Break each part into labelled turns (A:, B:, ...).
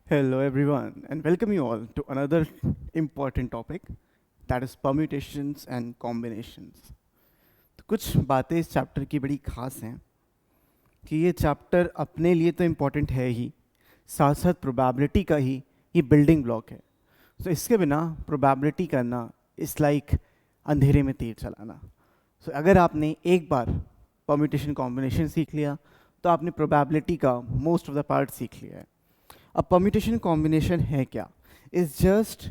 A: Hello everyone and welcome you all to another important topic that is permutations and combinations. तो कुछ बातें इस chapter की बड़ी खास हैं कि ये चैप्टर अपने लिए तो इम्पॉर्टेंट है ही, साथ साथ प्रोबेबिलिटी का ही ये बिल्डिंग ब्लॉक है. सो इसके बिना प्रोबेबिलिटी करना इस लाइक अंधेरे में तीर चलाना. सो अगर आपने एक बार परम्यूटेशन कॉम्बिनेशन सीख लिया तो आपने प्रोबेबिलिटी का मोस्ट ऑफ द पार्ट सीख लिया है. अब परम्यूटेशन कॉम्बिनेशन है क्या? Is just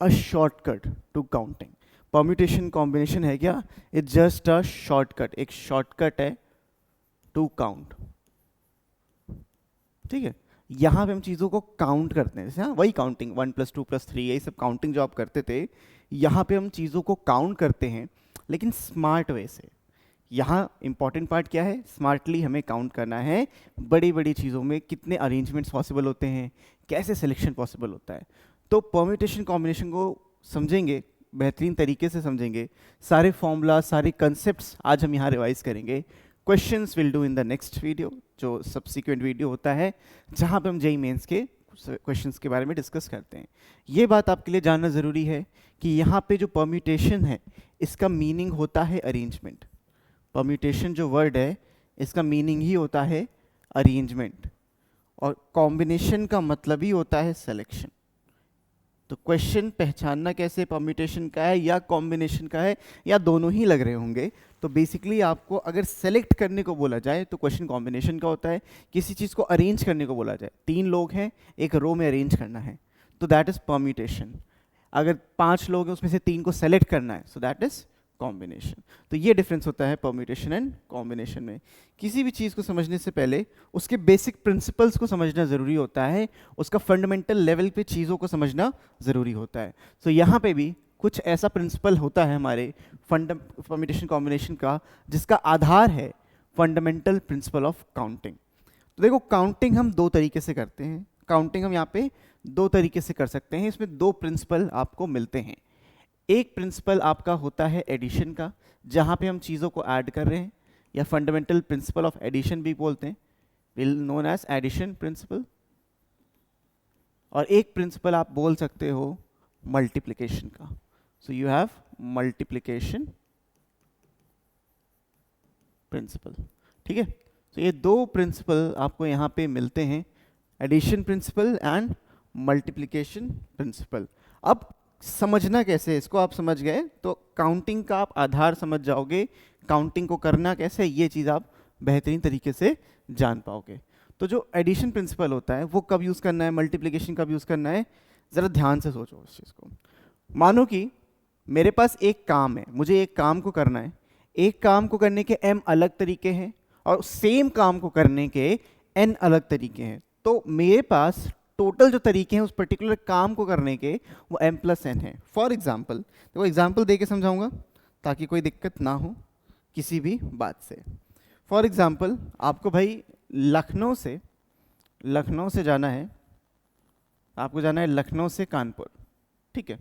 A: a shortcut to counting. Permutation combination है क्या? इट्स जस्ट अ शॉर्टकट, एक शॉर्टकट है टू काउंट. ठीक है, यहाँ पे हम चीज़ों को काउंट करते हैं. जैसे हाँ, वही काउंटिंग 1 + 2 + 3 यही सब काउंटिंग जो आप करते थे, यहाँ पे हम चीज़ों को काउंट करते हैं लेकिन स्मार्ट वे से. यहाँ इंपॉर्टेंट पार्ट क्या है? स्मार्टली हमें काउंट करना है. बड़ी बड़ी चीज़ों में कितने अरेंजमेंट्स पॉसिबल होते हैं, कैसे सिलेक्शन पॉसिबल होता है. तो परम्यूटेशन कॉम्बिनेशन को समझेंगे, बेहतरीन तरीके से समझेंगे. सारे फॉर्मूला, सारे कंसेप्ट्स आज हम यहाँ रिवाइज करेंगे. Questions will do in the next video, जो सब्सिक्वेंट वीडियो होता है जहाँ पे हम जेईई मेंस के क्वेश्चंस के बारे में डिस्कस करते हैं. ये बात आपके लिए जानना ज़रूरी है कि यहाँ पे जो परम्यूटेशन है इसका मीनिंग होता है अरेंजमेंट. परम्यूटेशन जो वर्ड है इसका मीनिंग ही होता है अरेंजमेंट, और कॉम्बिनेशन का मतलब ही होता है सिलेक्शन. तो क्वेश्चन पहचानना कैसे परम्यूटेशन का है या कॉम्बिनेशन का है, या दोनों ही लग रहे होंगे. तो बेसिकली आपको अगर सेलेक्ट करने को बोला जाए तो क्वेश्चन कॉम्बिनेशन का होता है. किसी चीज़ को अरेंज करने को बोला जाए, 3 लोग हैं, एक रो में अरेंज करना है, तो दैट इज परम्यूटेशन. अगर 5 लोग हैं, उसमें से 3 को सेलेक्ट करना है, सो दैट इज कॉम्बिनेशन. तो ये डिफरेंस होता है परम्यूटेशन एंड कॉम्बिनेशन में. किसी भी चीज़ को समझने से पहले उसके बेसिक प्रिंसिपल्स को समझना ज़रूरी होता है, उसका फंडामेंटल लेवल पे चीज़ों को समझना ज़रूरी होता है. सो यहाँ पे भी कुछ ऐसा प्रिंसिपल होता है हमारे परम्यूटेशन कॉम्बिनेशन का, जिसका आधार है फंडामेंटल प्रिंसिपल ऑफ काउंटिंग. तो देखो, काउंटिंग हम 2 तरीके से करते हैं. काउंटिंग हम यहाँ पे 2 तरीके से कर सकते हैं. इसमें 2 प्रिंसिपल आपको मिलते हैं. एक प्रिंसिपल आपका होता है एडिशन का, जहाँ पे हम चीज़ों को ऐड कर रहे हैं, या फंडामेंटल प्रिंसिपल ऑफ एडिशन भी बोलते हैं, will known as addition principle. और एक प्रिंसिपल आप बोल सकते हो मल्टीप्लिकेशन का. So you have multiplication principle. ठीक है, तो ये 2 प्रिंसिपल आपको यहाँ पे मिलते हैं, addition principle and multiplication principle. अब समझना कैसे, इसको आप समझ गए तो काउंटिंग का आप आधार समझ जाओगे. काउंटिंग को करना कैसे, ये चीज़ आप बेहतरीन तरीके से जान पाओगे. तो जो एडिशन प्रिंसिपल होता है वो कब यूज़ करना है, मल्टीप्लिकेशन कब यूज़ करना है, ज़रा ध्यान से सोचो इस चीज़ को. मानो कि मेरे पास एक काम है, मुझे एक काम को करना है. एक काम को करने के m अलग तरीके हैं और सेम काम को करने के n अलग तरीके हैं. तो मेरे पास टोटल जो तरीके हैं उस पर्टिकुलर काम को करने के, वो m + n है. फॉर एग्जाम्पल, देखो एग्जाम्पल दे के समझाऊंगा ताकि कोई दिक्कत ना हो किसी भी बात से. फॉर एग्जाम्पल, आपको भाई लखनऊ से जाना है, आपको जाना है लखनऊ से कानपुर. ठीक है,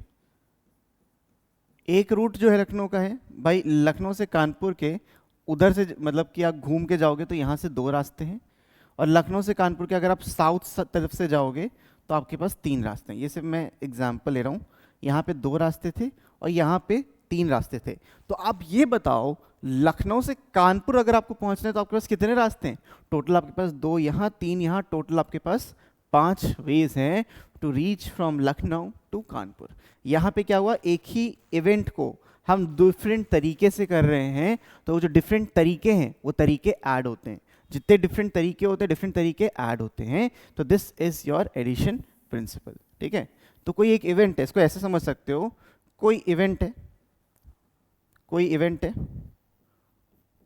A: एक रूट जो है लखनऊ का है भाई, लखनऊ से कानपुर के उधर से, मतलब कि आप घूम के जाओगे तो यहाँ से 2 रास्ते हैं, और लखनऊ से कानपुर के अगर आप साउथ तरफ से जाओगे तो आपके पास 3 रास्ते हैं. ये सिर्फ मैं एग्जांपल ले रहा हूँ. यहाँ पे 2 रास्ते थे और यहाँ पे 3 रास्ते थे. तो आप ये बताओ, लखनऊ से कानपुर अगर आपको पहुँचना है तो आपके पास कितने रास्ते हैं? टोटल आपके पास 2 यहाँ, 3 यहाँ, टोटल आपके पास 5 वेज हैं to reach from Lucknow to Kanpur. यहाँ पे क्या हुआ, एक ही इवेंट को हम डिफरेंट तरीके से कर रहे हैं, तो वो जो डिफरेंट तरीके हैं वो तरीके ऐड होते हैं. जितने डिफरेंट तरीके होते हैं, डिफरेंट तरीके ऐड होते हैं. तो this is your addition principle. ठीक है, तो कोई एक इवेंट है, इसको ऐसे समझ सकते हो, कोई इवेंट है,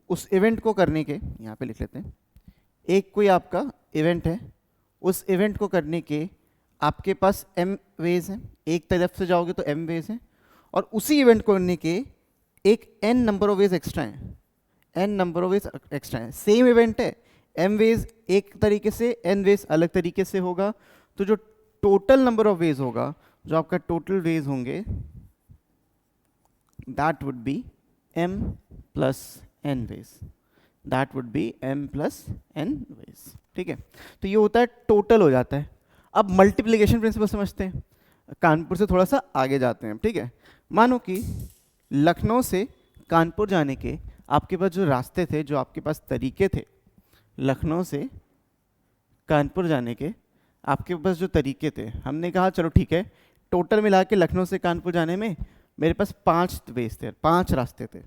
A: उस इवेंट को करने के, यहाँ पे लिख लेते हैं, एक कोई आपका इवेंट है, उस इवेंट को करने के आपके पास m वेज हैं. एक तरफ से जाओगे तो m वेज हैं, और उसी इवेंट को करने के एक n number of veg extra हैं. सेम इवेंट है, m वेज एक तरीके से, n वेज अलग तरीके से होगा. तो जो टोटल नंबर ऑफ वेज होगा, जो आपका टोटल वेज होंगे, that would be m + n ways. That would be m + n ways. ठीक है, तो ये होता है टोटल हो जाता है. अब मल्टीप्लिकेशन प्रिंसिपल समझते हैं, कानपुर से थोड़ा सा आगे जाते हैं, ठीक है। मानो कि लखनऊ से कानपुर जाने के आपके पास जो रास्ते थे, जो आपके पास तरीके थे, लखनऊ से कानपुर जाने के आपके पास जो तरीके थे, हमने कहा चलो ठीक है, टोटल मिला के लखनऊ से कानपुर जाने में मेरे पास 5 वेज थे, 5 रास्ते थे,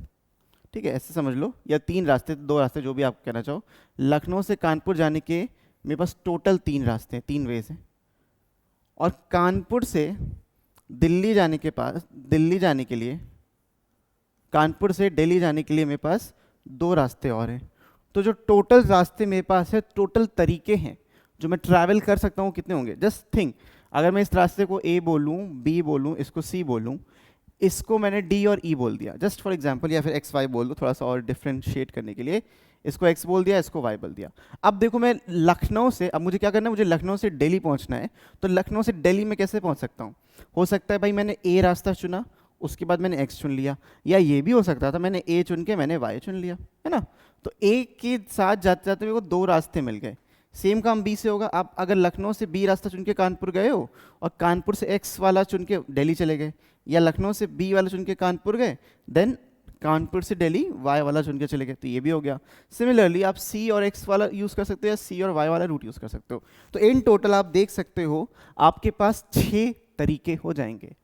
A: ठीक है, ऐसे समझ लो, या 3 रास्ते, 2 रास्ते, जो भी आप कहना चाहो। लखनऊ से कानपुर जाने के मेरे पास टोटल 3 रास्ते हैं, 3 वेज हैं। और कानपुर से दिल्ली जाने के पास, दिल्ली जाने के लिए, कानपुर से दिल्ली जाने के लिए मेरे पास 2 रास्ते और हैं। तो जो टोटल रास्ते मेरे पास है, टोटल तरीके हैं जो मैं ट्रैवल कर सकता हूँ, कितने होंगे? जस्ट थिंक, अगर मैं इस रास्ते को ए बोलूँ, बी बोलूँ, इसको सी बोलूँ, इसको मैंने डी और ई बोल दिया जस्ट फॉर एग्जांपल, या फिर एक्स वाई बोल दो थोड़ा सा और डिफरेंशिएट करने के लिए, इसको एक्स बोल दिया, इसको वाई बोल दिया। अब देखो मैं लखनऊ से, अब मुझे क्या करना है, मुझे लखनऊ से दिल्ली पहुंचना है, तो लखनऊ से दिल्ली में कैसे पहुंच सकता हूँ? हो सकता है भाई मैंने ए रास्ता चुना, उसके बाद मैंने एक्स चुन लिया, या ये भी हो सकता था मैंने ए चुन के मैंने वाई चुन लिया, है ना। तो ए के साथ जाते जाते मेरे को 2 रास्ते मिल गए। सेम काम बी से होगा। आप अगर लखनऊ से बी रास्ता चुन के कानपुर गए हो और कानपुर से एक्स वाला चुन के दिल्ली चले गए, या लखनऊ से बी वाला चुन के कानपुर गए, देन कानपुर से दिल्ली वाई वाला चुन के चले गए, तो ये भी हो गया। सिमिलरली आप सी और एक्स वाला यूज़ कर सकते हो, या सी और वाई वाला रूट यूज़ कर सकते हो। तो इन टोटल आप देख सकते हो आपके पास 6 तरीके हो जाएंगे।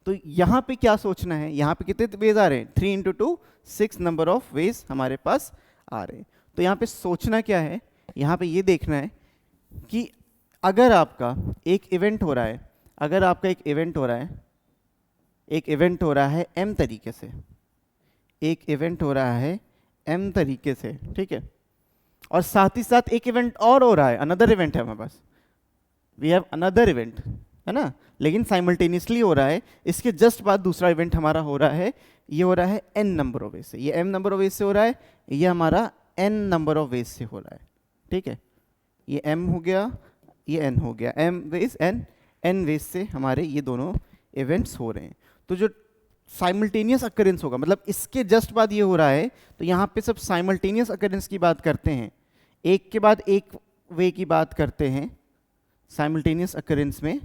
A: तो यहाँ पे क्या सोचना है, यहाँ पे कितने वेज आ रहे हैं? 3 × 2 6 नंबर ऑफ वेज हमारे पास आ रहे हैं। तो यहाँ पे सोचना क्या है, यहाँ पे ये देखना है कि अगर आपका एक इवेंट हो रहा है, अगर आपका एक इवेंट हो रहा है, एक इवेंट हो रहा है m तरीके से, एक इवेंट हो रहा है m तरीके से, ठीक है, और साथ ही साथ एक इवेंट और हो रहा है, अनदर इवेंट है हमारे पास, वी हैव अनदर इवेंट, है ना, लेकिन साइमल्टेनियसली हो रहा है, इसके जस्ट बाद दूसरा इवेंट हमारा हो रहा है, ये हो रहा है n नंबर ऑफ वेज से, ये m नंबर ऑफ वेज से हो रहा है, ये हमारा n नंबर ऑफ वेज से हो रहा है, ठीक है, ये m हो गया, ये n हो गया, m वेज n वेज से हमारे ये दोनों इवेंट्स हो रहे हैं। तो जो साइमल्टेनियस अकरेंस होगा, मतलब इसके जस्ट बाद ये हो रहा है, तो यहाँ पे सब साइमल्टेनियस अकरेंस की बात करते हैं, एक के बाद एक वे की बात करते हैं। साइमल्टेनियस अकरेंस में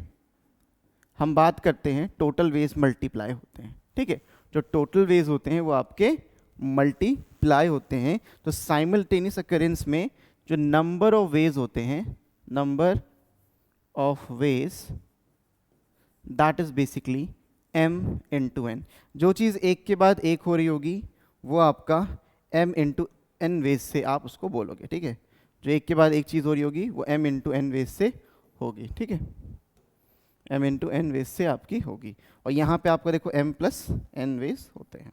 A: हम बात करते हैं टोटल वेज मल्टीप्लाई होते हैं, ठीक है, जो टोटल वेज होते हैं वो आपके मल्टीप्लाई होते हैं। तो साइमल्टेनियस अकरेंस में जो नंबर ऑफ वेज होते हैं, number of veg, that is basically m × n। जो चीज़ एक के बाद एक हो रही होगी वो आपका m × n वेज से आप उसको बोलोगे, ठीक है, जो एक के बाद एक चीज़ हो रही होगी वो m × n वेज से होगी, ठीक है, m × n वेज से आपकी होगी। और यहाँ पे आपका देखो m + n वेज होते हैं।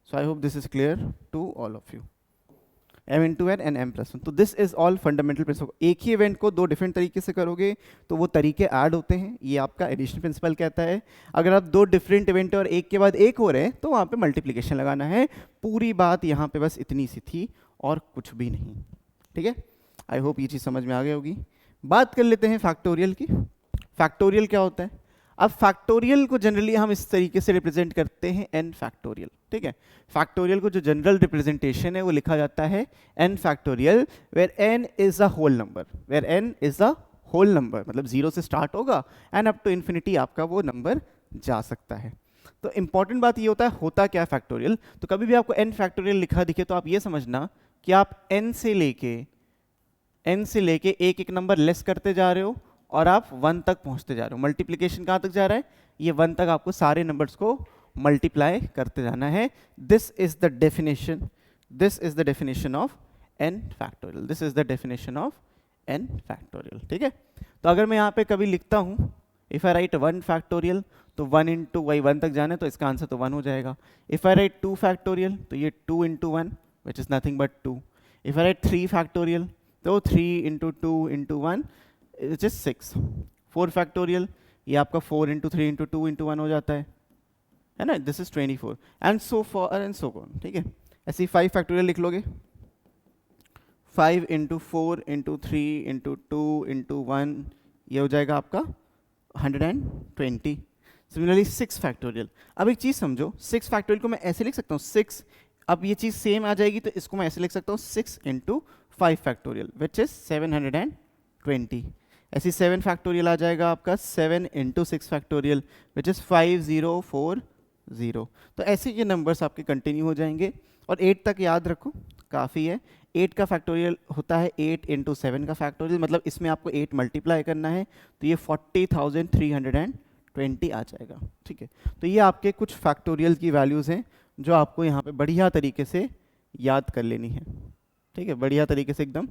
A: So I hope this is clear to all of you. m × n and m + 1। तो this is all fundamental principle. एक ही इवेंट को 2 डिफरेंट तरीके से करोगे तो वो तरीके ऐड होते हैं, ये आपका एडिशन प्रिंसिपल कहता है। अगर आप 2 डिफरेंट इवेंट और एक के बाद एक हो रहे हैं तो वहाँ पे मल्टीप्लिकेशन लगाना है। पूरी बात यहाँ पे बस इतनी सी थी और कुछ भी नहीं, ठीक है। आई होप ये चीज़ समझ में आ गई होगी। बात कर लेते हैं फैक्टोरियल की। फैक्टोरियल क्या होता है? अब फैक्टोरियल को जनरली हम इस तरीके से रिप्रेजेंट करते हैं n फैक्टोरियल, ठीक है। फैक्टोरियल को जो जनरल रिप्रेजेंटेशन है वो लिखा जाता है n factorial, where n is a whole number, where n is a whole number, मतलब 0 से स्टार्ट होगा एंड अप टू इन्फिनिटी आपका वो नंबर जा सकता है। तो इंपॉर्टेंट बात ये होता क्या फैक्टोरियल? तो कभी भी आपको n फैक्टोरियल लिखा दिखे तो आप ये समझना कि आप n से लेके एक एक नंबर लेस करते जा रहे हो और आप 1 तक पहुंचते जा रहे हो। मल्टीप्लिकेशन कहाँ तक जा रहा है? ये 1 तक आपको सारे नंबर्स को मल्टीप्लाई करते जाना है। This is the definition, this is the definition of n factorial, this is the definition of n factorial, ठीक है। तो अगर मैं यहाँ पे कभी लिखता हूँ इफ आई राइट 1 फैक्टोरियल, तो 1 × वही 1 तक जाना है तो इसका आंसर तो 1 हो जाएगा। इफ आई राइट 2 फैक्टोरियल तो ये 2 × 1 which is nothing but 2। If I right 3 factorial तो 3 × 2 × 1 which is 6। 4 फैक्टोरियल ये आपका 4 × 3 × 2 × 1 हो जाता है ना, this is 24 and so for and so on, ठीक है। ऐसे ही 5 फैक्टोरियल लिख लोगे, 5 × 4 × 3 × 2 × 1 ये हो जाएगा आपका 120। Similarly 6 factorial. अब एक चीज़ समझो, 6 फैक्टोरियल को मैं ऐसे लिख सकता हूँ 6, अब ये चीज़ सेम आ जाएगी तो इसको मैं ऐसे लिख सकता हूँ 6 × 5 फैक्टोरियल विच इज 720। ऐसी 7 फैक्टोरियल आ जाएगा आपका 7 इंटू 6 फैक्टोरियल विच इज़ 5040। तो ऐसे ये नंबर्स आपके कंटिन्यू हो जाएंगे और 8 तक याद रखो काफ़ी है। 8 का फैक्टोरियल होता है 8 इंटू 7 का फैक्टोरियल, मतलब इसमें आपको 8 मल्टीप्लाई करना है तो ये 40,320 आ जाएगा। ठीक है, तो ये आपके कुछ फैक्टोरियल की वैल्यूज़ हैं जो आपको यहाँ पे बढ़िया तरीके से याद कर लेनी है। ठीक है, बढ़िया तरीके से एकदम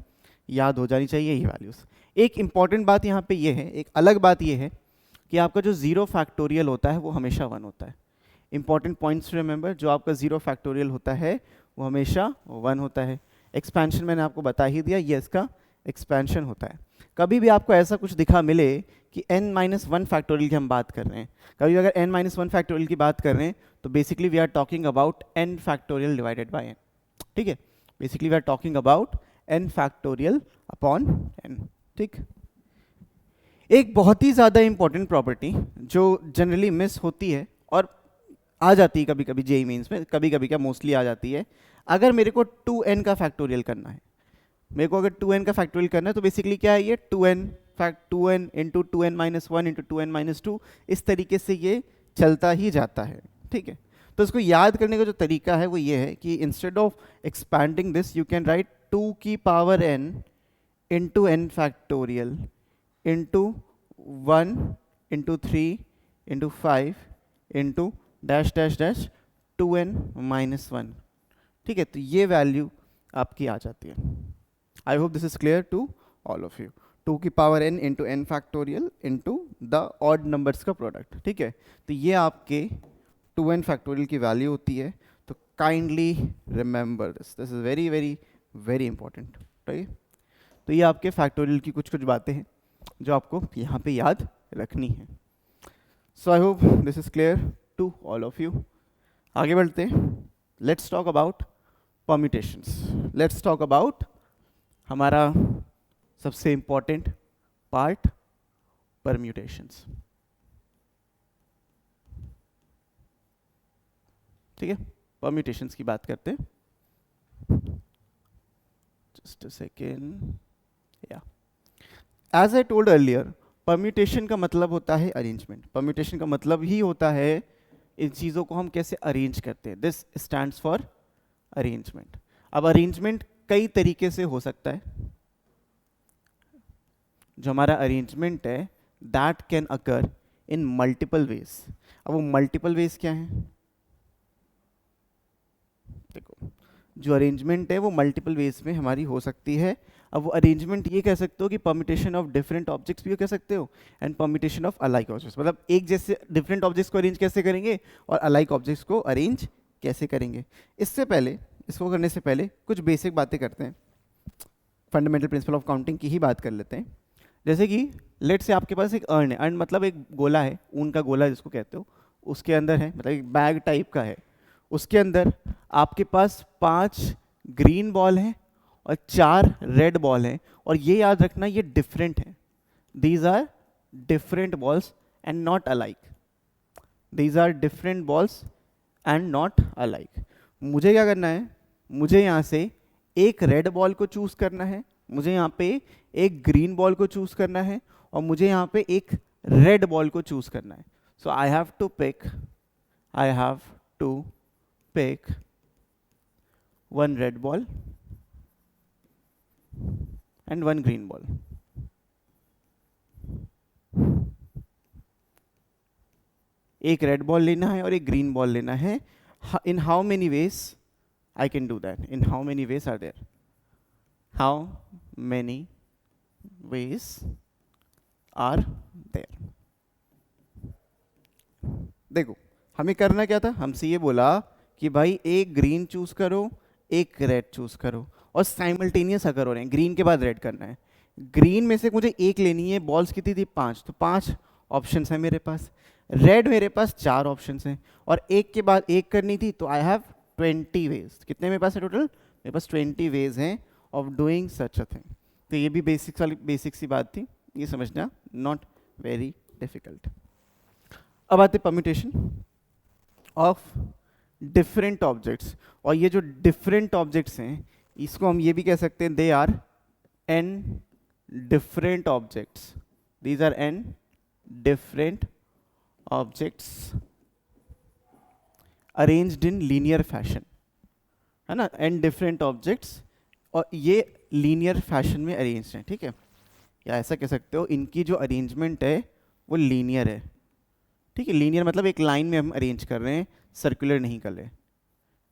A: याद हो जानी चाहिए ये वैल्यूज़। एक इंपॉर्टेंट बात यहाँ पे ये है, एक अलग बात ये है कि आपका जो 0 फैक्टोरियल होता है वो हमेशा 1 होता है। इंपॉर्टेंट पॉइंट्स रिमेंबर, जो आपका 0 फैक्टोरियल होता है वो हमेशा 1 होता है। एक्सपेंशन मैंने आपको बता ही दिया, ये इसका एक्सपेंशन होता है। कभी भी आपको ऐसा कुछ दिखा मिले कि n-1 फैक्टोरियल की हम बात कर रहे हैं, कभी अगर n-1 फैक्टोरियल की बात कर रहे हैं तो basically we are talking about n factorial divided by n। ठीक है, basically we are talking about n factorial upon n। ठीक, एक बहुत ही ज़्यादा इंपॉर्टेंट प्रॉपर्टी जो जनरली मिस होती है और आ जाती है कभी कभी जेईई मेंस में, कभी कभी क्या मोस्टली आ जाती है। अगर मेरे को 2n का फैक्टोरियल करना है, मेरे को अगर 2n का फैक्टोरियल करना है तो बेसिकली क्या है ये 2n into 2n-1 into 2n-2, इस तरीके से ये चलता ही जाता है। ठीक है, तो इसको याद करने का जो तरीका है वो ये है कि instead of expanding this you can write 2 की power n into n factorial into 1 into 3 into 5 into dash dash dash 2n-1। ठीक है, तो ये वैल्यू आपकी आ जाती है। I hope this is clear to all of you. 2 की power n into n factorial into the odd numbers का प्रोडक्ट। ठीक है, तो ये आपके 2n फैक्टोरियल की वैल्यू होती है। तो kindly remember this is very very very important. Right, तो ये आपके फैक्टोरियल की कुछ कुछ बातें हैं जो आपको यहाँ पे याद रखनी है। So I hope this is clear to all of you. आगे बढ़ते हैं, let's talk about permutations. Let's talk about हमारा सबसे इंपॉर्टेंट पार्ट, परम्यूटेशंस। ठीक है, परम्यूटेशंस की बात करते हैं। जस्ट अ सेकेंड, या as I told earlier, permutation का मतलब होता है अरेंजमेंट। परम्यूटेशन का मतलब ही होता है इन चीज़ों को हम कैसे अरेंज करते हैं। This stands for arrangement. अब अरेंजमेंट कई तरीके से हो सकता है। जो हमारा अरेंजमेंट है that can occur in multiple ways. अब वो मल्टीपल वेज क्या है, देखो जो अरेंजमेंट है वो मल्टीपल वेज में हमारी हो सकती है। अब वो अरेंजमेंट ये कह सकते हो कि परम्यूटेशन ऑफ डिफरेंट ऑब्जेक्ट्स भी कह सकते हो and permutation of alike objects, मतलब एक जैसे डिफरेंट ऑब्जेक्ट्स को अरेंज कैसे करेंगे और अलाइक ऑब्जेक्ट्स को अरेंज कैसे करेंगे। इससे पहले, इसको करने से पहले कुछ बेसिक बातें करते हैं, फंडामेंटल प्रिंसिपल ऑफ काउंटिंग की ही बात कर लेते हैं। जैसे कि लेट से आपके पास एक अर्न है, अर्न मतलब एक गोला है, ऊन का गोला जिसको कहते हो, उसके अंदर है, मतलब एक बैग टाइप का है, उसके अंदर आपके पास 5 ग्रीन बॉल हैं और 4 रेड बॉल हैं। और ये याद रखना ये डिफरेंट है, these are different balls and not alike, these are different balls and not alike. मुझे क्या करना है, मुझे यहाँ से एक रेड बॉल को चूज करना है, मुझे यहाँ पे एक ग्रीन बॉल को चूज करना है और मुझे यहाँ पे एक रेड बॉल को चूज करना है। So I have to pick 1 red ball and 1 green ball. एक रेड बॉल लेना है और एक ग्रीन बॉल लेना है। In how many ways I can do that? In how many ways are there? How many ways are there? देखो हमें करना क्या था, हमसे ये बोला कि भाई एक ग्रीन चूज करो एक रेड चूज करो और साइमल्टेनियस अगर हो रहे हैं, ग्रीन के बाद रेड करना है। ग्रीन में से मुझे एक लेनी है, बॉल्स कितनी थी 5, तो 5 ऑप्शंस हैं मेरे पास। रेड मेरे पास 4 ऑप्शंस हैं और एक के बाद एक करनी थी, तो आई हैव 20 वेज। कितने मेरे पास है टोटल, मेरे पास 20 वेज हैं of doing such a thing. तो ये भी बेसिक सी बात थी, ये समझना नॉट वेरी डिफिकल्ट। अब आते परम्यूटेशन ऑफ डिफरेंट ऑब्जेक्ट्स। और ये जो डिफरेंट ऑब्जेक्ट्स हैं इसको हम ये भी कह सकते हैं they are n different objects these are n different objects arranged in linear fashion, है ना, n different objects और ये लीनियर फैशन में अरेंज हैं, ठीक है, या ऐसा कह सकते हो इनकी जो अरेंजमेंट है वो लीनियर है, ठीक है, लीनियर मतलब एक लाइन में हम अरेंज कर रहे हैं, सर्कुलर नहीं कर रहे,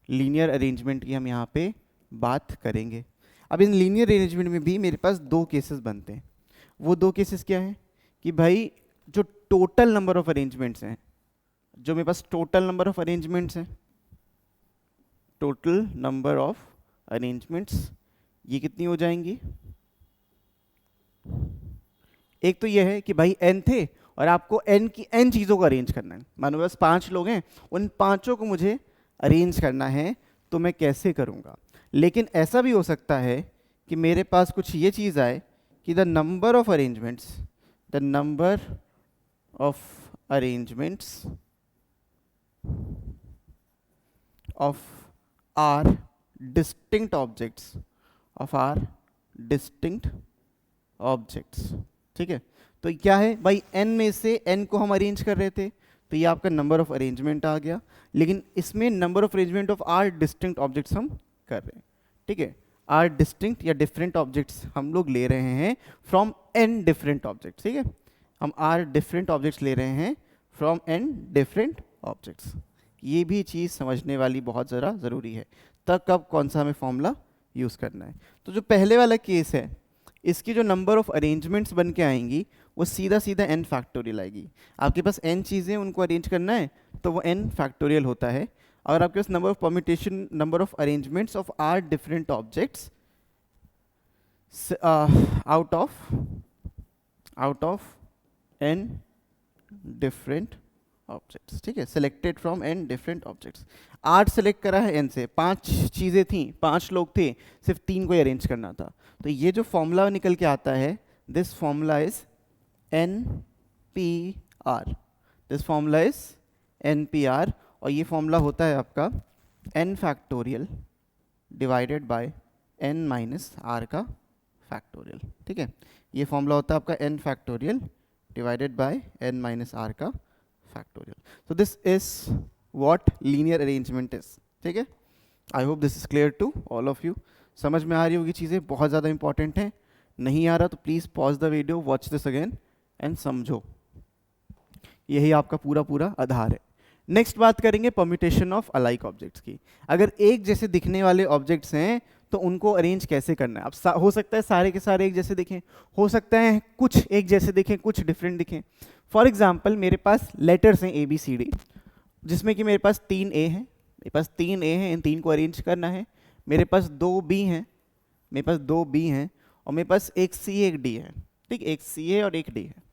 A: लीनियर अरेंजमेंट की हम यहाँ पे बात करेंगे। अब इन लीनियर अरेंजमेंट में भी मेरे पास दो केसेस बनते हैं। वो दो केसेस क्या हैं कि भाई जो टोटल नंबर ऑफ अरेंजमेंट्स हैं, जो मेरे पास टोटल नंबर ऑफ अरेंजमेंट्स हैं, टोटल नंबर ऑफ अरेंजमेंट्स ये कितनी हो जाएंगी? एक तो ये है कि भाई n थे और आपको n की n चीज़ों को अरेंज करना है, मानो बस 5 लोग हैं, उन पांचों को मुझे अरेंज करना है, तो मैं कैसे करूँगा? लेकिन ऐसा भी हो सकता है कि मेरे पास कुछ ये चीज़ आए कि the number of arrangements of our distinct objects, ठीक है, तो क्या है भाई n में से n को हम अरेंज कर रहे थे, तो ये आपका नंबर ऑफ अरेंजमेंट आ गया, लेकिन इसमें number of arrangement of R distinct objects हम कर रहे हैं, ठीक है, आर डिस्टिंक्ट या डिफरेंट ऑब्जेक्ट्स हम लोग ले रहे हैं फ्रॉम n डिफरेंट ऑब्जेक्ट्स, ठीक है, हम आर डिफरेंट ऑब्जेक्ट्स ले रहे हैं फ्रॉम n डिफरेंट ऑब्जेक्ट्स। ये भी चीज़ समझने वाली बहुत ज़रा ज़रूरी है, तब कब कौन सा हमें फॉर्मूला यूज़ करना है। तो जो पहले वाला केस है, इसकी जो नंबर ऑफ अरेंजमेंट्स बन के आएंगी वो सीधा सीधा n फैक्टोरियल आएगी। आपके पास n चीज़ें उनको अरेंज करना है तो वो n फैक्टोरियल होता है। अगर आपके पास number of permutation, number of arrangements of R different objects out of n different objects, ठीक है, selected from n different objects. 8 select करा है n से, 5 चीज़ें थी, 5 लोग थे, सिर्फ 3 को अरेंज करना था, तो ये जो फॉर्मूला निकल के आता है, this formula is NPR, this formula is NPR, और ये फॉर्मूला होता है आपका n factorial divided by n minus r का फैक्टोरियल, ठीक है, ये फॉर्मूला होता है आपका n factorial divided by n minus r का factorial. So this is what linear arrangement is, ठीक है, I hope this is clear to all of you। समझ में आ रही होगी चीज़ें, बहुत ज़्यादा इंपॉर्टेंट है, नहीं आ रहा तो please pause the video, watch this again and समझो, यही आपका पूरा पूरा आधार है। नेक्स्ट बात करेंगे परम्यूटेशन ऑफ अलाइक ऑब्जेक्ट्स की। अगर एक जैसे दिखने वाले ऑब्जेक्ट्स हैं तो उनको अरेंज कैसे करना है? अब हो सकता है सारे के सारे एक जैसे दिखें, हो सकता है कुछ एक जैसे दिखें, कुछ डिफरेंट दिखें। फॉर एग्जाम्पल मेरे पास लेटर्स हैं ABCD, जिसमें कि मेरे पास 3 A हैं, मेरे पास 3 A हैं, इन 3 को अरेंज करना है। मेरे पास 2 B हैं, मेरे पास 2 B हैं, और मेरे पास एक C एक D है, ठीक, एक C है और एक D है।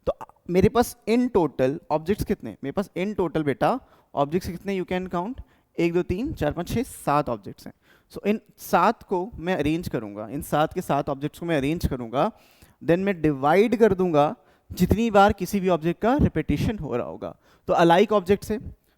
A: तो मेरे पास इन टोटल ऑब्जेक्ट्स कितने? मेरे पास इन टोटल बेटा ऑब्जेक्ट्स कितने? यू कैन काउंट 1 2 3 4 5 6 7 ऑब्जेक्ट्स हैं। सो इन 7 को मैं अरेंज करूंगा, इन 7 के 7 ऑब्जेक्ट्स को मैं अरेंज करूंगा, देन मैं डिवाइड कर दूंगा जितनी बार किसी भी ऑब्जेक्ट का रिपीटिशन हो रहा होगा। तो अलाइक ऑब्जेक्ट्स है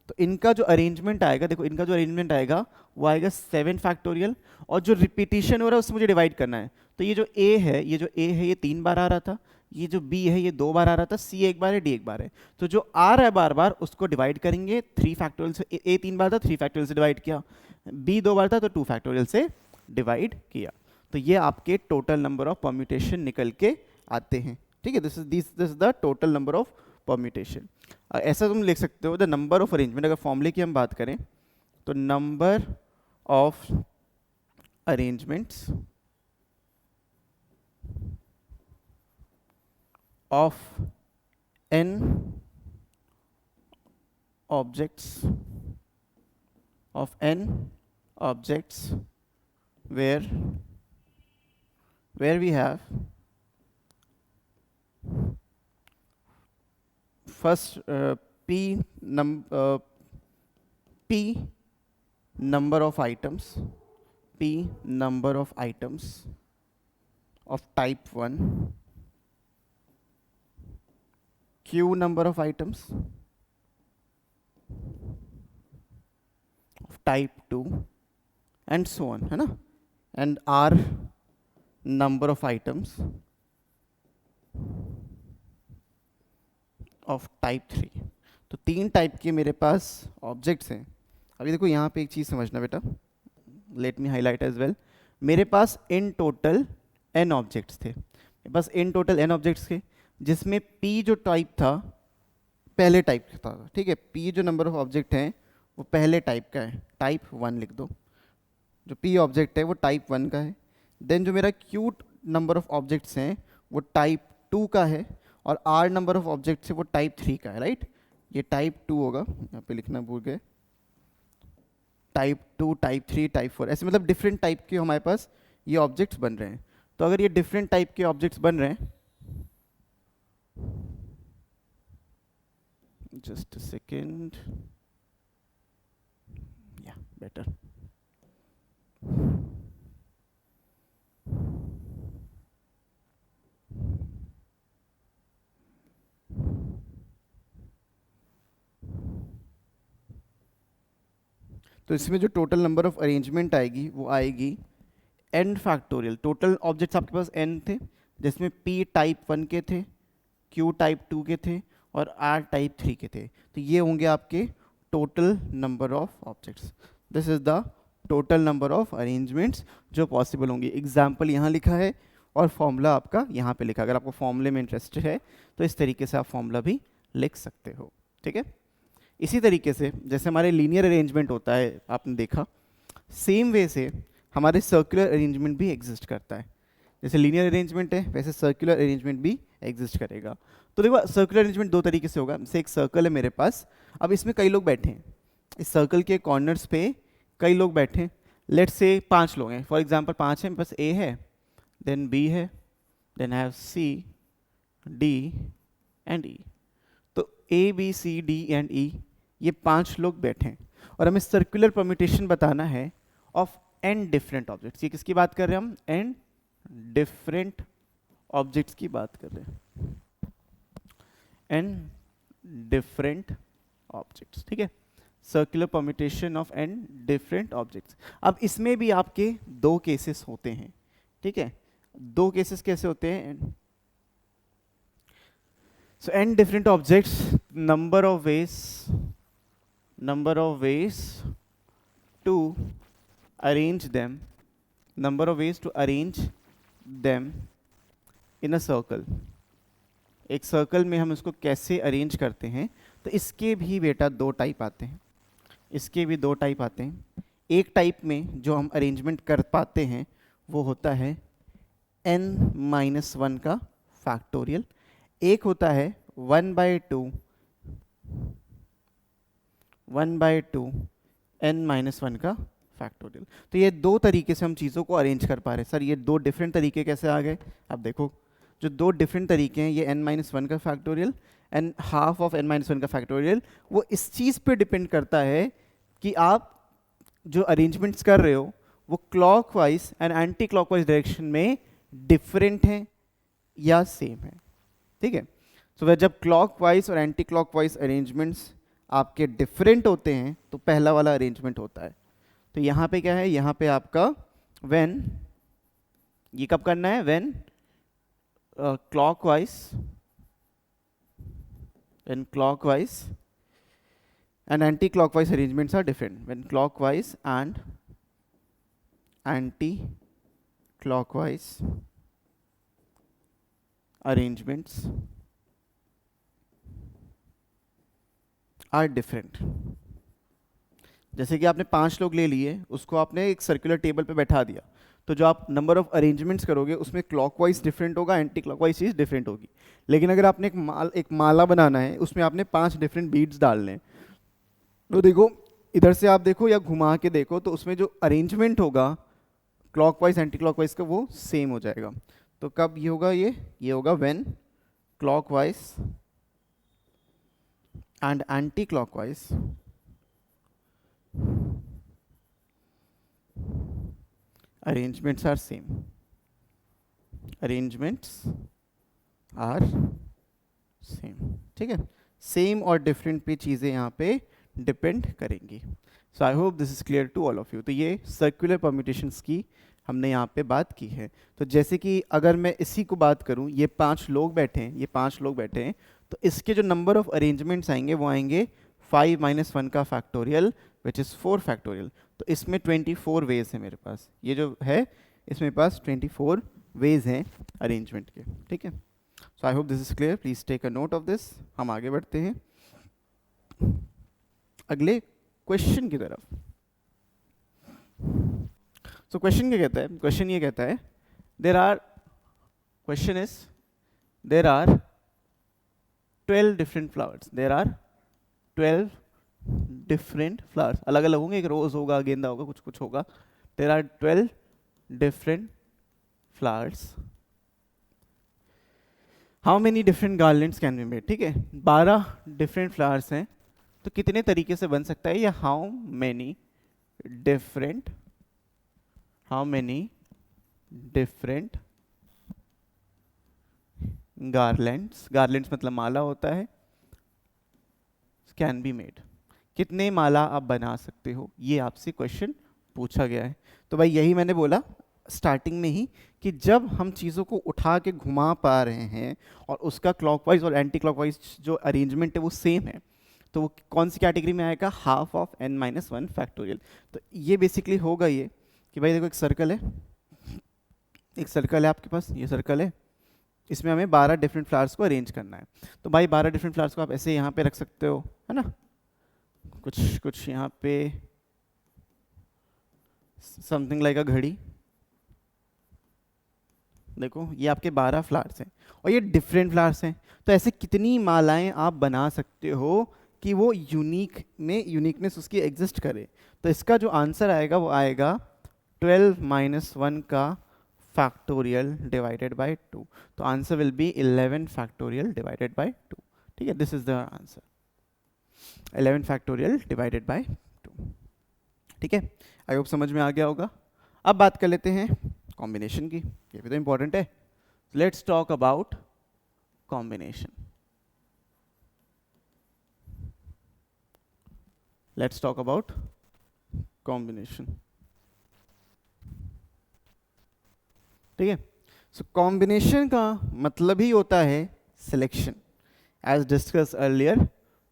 A: तो इनका जो अरेंजमेंट आएगा, देखो इनका जो अरेंजमेंट आएगा वो आएगा 7 फैक्टोरियल, और जो रिपीटिशन हो रहा है उससे मुझे डिवाइड करना है। तो ये जो A है, ये 3 बार आ रहा था, ये जो B है ये 2 बार आ रहा था, C एक बार है, D एक बार है, तो जो आ रहा है बार बार उसको डिवाइड करेंगे 3 फैक्टोरियल से। A 3 बार था, 3 फैक्टोरियल से डिवाइड किया, B 2 बार था तो 2 फैक्टोरियल से डिवाइड किया। तो ये आपके टोटल नंबर ऑफ परम्यूटेशन निकल के आते हैं, ठीक है, this is the total number of permutation. ऐसा तुम लिख सकते हो द नंबर ऑफ अरेंजमेंट। अगर फॉर्मूले की हम बात करें तो number of arrangements of n objects where we have first p number of items of type 1, Q number of items of type 2 and so on, है ना, and R number of items of type 3। तो 3 type के मेरे पास objects हैं। अभी देखो यहाँ पे एक चीज़ समझना बेटा, let me highlight as well. मेरे पास इन टोटल n ऑब्जेक्ट्स थे, मेरे पास इन टोटल n ऑब्जेक्ट्स थे, जिसमें p जो टाइप था पहले टाइप का था, ठीक है। p जो नंबर ऑफ ऑब्जेक्ट हैं वो पहले टाइप का है, टाइप 1 लिख दो। जो p ऑब्जेक्ट है वो टाइप 1 का है। देन जो मेरा q नंबर ऑफ ऑब्जेक्ट्स हैं वो टाइप 2 का है, और r नंबर ऑफ ऑब्जेक्ट्स है वो टाइप 3 का है, राइट। ये टाइप 2 होगा, यहाँ पे लिखना भूल गए। टाइप 2, टाइप 3, टाइप 4, ऐसे मतलब डिफरेंट टाइप के हमारे पास ये ऑब्जेक्ट्स बन रहे हैं। तो अगर ये डिफरेंट टाइप के ऑब्जेक्ट्स बन रहे हैं, जस्ट अ सेकेंड, या बेटर। तो इसमें जो टोटल नंबर ऑफ अरेंजमेंट आएगी वो आएगी n फैक्टोरियल। टोटल ऑब्जेक्ट्स आपके पास n थे, जिसमें p टाइप 1 के थे, q टाइप 2 के थे, और r टाइप 3 के थे। तो ये होंगे आपके total number of objects. This is the total number of arrangements जो पॉसिबल होंगी। एग्जाम्पल यहाँ लिखा है और फॉर्मूला आपका यहाँ पे लिखा। अगर आपको फॉर्मूले में इंटरेस्ट है तो इस तरीके से आप फॉर्मूला भी लिख सकते हो, ठीक है। इसी तरीके से जैसे हमारे लीनियर अरेंजमेंट होता है, आपने देखा, सेम वे से हमारे सर्कुलर अरेंजमेंट भी एग्जिस्ट करता है। जैसे लीनियर अरेंजमेंट है वैसे सर्कुलर अरेंजमेंट भी एग्जिस्ट करेगा। तो देखो सर्कुलर अरेंजमेंट 2 तरीके से होगा। जैसे एक सर्कल है मेरे पास, अब इसमें कई लोग बैठे हैं, इस सर्कल के कॉर्नर्स पे कई लोग बैठे हैं। लेट्स से 5 लोग हैं, फॉर एग्जांपल 5 है, मेरे पास ए है, देन बी है, then I have C, D and E. तो A B C D and E, ये 5 लोग बैठे हैं, और हमें सर्कुलर परम्यूटेशन बताना है ऑफ n डिफरेंट ऑब्जेक्ट्स। ये किसकी बात कर रहे हैं हम? n डिफरेंट ऑब्जेक्ट्स की बात कर रहे हैं, n डिफरेंट ऑब्जेक्ट्स, ठीक है। Circular permutation of n different objects. अब इसमें भी आपके 2 केसेस होते हैं, ठीक है। 2 केसेस कैसे होते हैं? So n different objects, number of ways to arrange them, number of ways to arrange them in a circle। एक सर्कल में हम इसको कैसे अरेंज करते हैं, तो इसके भी बेटा 2 टाइप आते हैं, इसके भी 2 टाइप आते हैं। एक टाइप में जो हम अरेंजमेंट कर पाते हैं वो होता है n-1 का फैक्टोरियल, एक होता है 1/2 n-1 का फैक्टोरियल। तो ये 2 तरीके से हम चीज़ों को अरेंज कर पा रहे हैं। सर ये 2 डिफरेंट तरीके कैसे आ गए? अब देखो, जो 2 डिफरेंट तरीके हैं, ये n-1 का factorial and half of n-1 का फैक्टोरियल, वो इस चीज़ पे डिपेंड करता है कि आप जो अरेंजमेंट्स कर रहे हो वो clockwise and anti clockwise direction में डिफरेंट हैं या सेम है, ठीक है। तो वह जब क्लॉकवाइज और एंटी क्लॉकवाइज अरेंजमेंट्स आपके डिफरेंट होते हैं तो पहला वाला अरेंजमेंट होता है। तो यहाँ पे क्या है? यहाँ पे आपका व्हेन, ये कब करना है? When clockwise and anti-clockwise arrangements are different. When clockwise and anti-clockwise arrangements are different. जैसे कि आपने 5 लोग ले लिए, उसको आपने एक सर्कुलर टेबल पे बैठा दिया, तो जो आप नंबर ऑफ अरेंजमेंट्स करोगे उसमें क्लॉकवाइज डिफरेंट होगा, एंटी क्लॉकवाइज चीज़ डिफरेंट होगी। लेकिन अगर आपने एक माला बनाना है, उसमें आपने 5 डिफरेंट बीड्स डालने हैं, तो देखो इधर से आप देखो या घुमा के देखो, तो उसमें जो अरेंजमेंट होगा क्लॉकवाइज एंटी क्लॉकवाइज का वो सेम हो जाएगा। तो कब ये होगा? ये होगा when clockwise and anti clockwise arrangements are same, arrangements are same, ठीक है। सेम और डिफरेंट पे चीज़ें यहाँ पे डिपेंड करेंगी। So I hope this is clear to all of you. तो ये सर्कुलर परम्यूटेशंस की हमने यहाँ पे बात की है। तो जैसे कि अगर मैं इसी को बात करूँ, ये 5 लोग बैठे हैं, ये 5 लोग बैठे हैं, तो इसके जो नंबर ऑफ अरेंजमेंट्स आएंगे वो आएंगे 5 - 1 का फैक्टोरियल विच इज़ 4 फैक्टोरियल। तो इसमें 24 वेज है मेरे पास, ये जो है इसमें मेरे पास 24 वेज हैं अरेंजमेंट के, ठीक है। So I hope this is clear, please take a note of this. हम आगे बढ़ते हैं अगले क्वेश्चन की तरफ। सो क्वेश्चन क्या कहता है, क्वेश्चन ये कहता है question is there are 12 different flowers, there are 12 different flowers, अलग अलग होंगे, एक रोज होगा, गेंदा होगा, कुछ कुछ होगा। There are 12 different flowers, how many different garlands can be made, ठीक है। 12 डिफरेंट फ्लावर्स हैं, तो कितने तरीके से बन सकता है, या हाउ मेनी डिफरेंट गार्लैंड्स मतलब माला होता है, कैन बी मेड, कितने माला आप बना सकते हो, ये आपसे क्वेश्चन पूछा गया है। तो भाई यही मैंने बोला स्टार्टिंग में ही कि जब हम चीज़ों को उठा के घुमा पा रहे हैं और उसका क्लॉकवाइज और एंटी क्लॉकवाइज जो अरेंजमेंट है वो सेम है, तो वो कौन सी कैटेगरी में आएगा, हाफ ऑफ n-1 फैक्टोरियल। तो ये बेसिकली होगा ये कि भाई देखो एक सर्कल है आपके पास, ये सर्कल है, इसमें हमें 12 डिफरेंट फ्लावर्स को अरेंज करना है। तो भाई 12 डिफरेंट फ्लावर्स को आप ऐसे यहाँ पे रख सकते हो, है ना, कुछ यहाँ पे समथिंग लाइक अ घड़ी, देखो ये आपके 12 फ्लावर्स हैं और ये डिफरेंट फ्लावर्स हैं। तो ऐसे कितनी मालाएं आप बना सकते हो कि वो यूनिकनेस उसकी एग्जिस्ट करे। तो इसका जो आंसर आएगा वो आएगा 12 - 1 का फैक्टोरियल डिवाइडेड बाय 2। तो answer will be 11 factorial divided bye 2, ठीक है, this is the answer, 11 factorial divided bye 2, ठीक है। आई होप समझ में आ गया होगा। अब बात कर लेते हैं कॉम्बिनेशन की, ये भी तो इंपॉर्टेंट है। Let's talk about combination. Let's talk about combination, ठीक है। सो कॉम्बिनेशन का मतलब ही होता है सिलेक्शन। एज डिस्कस अर्लियर,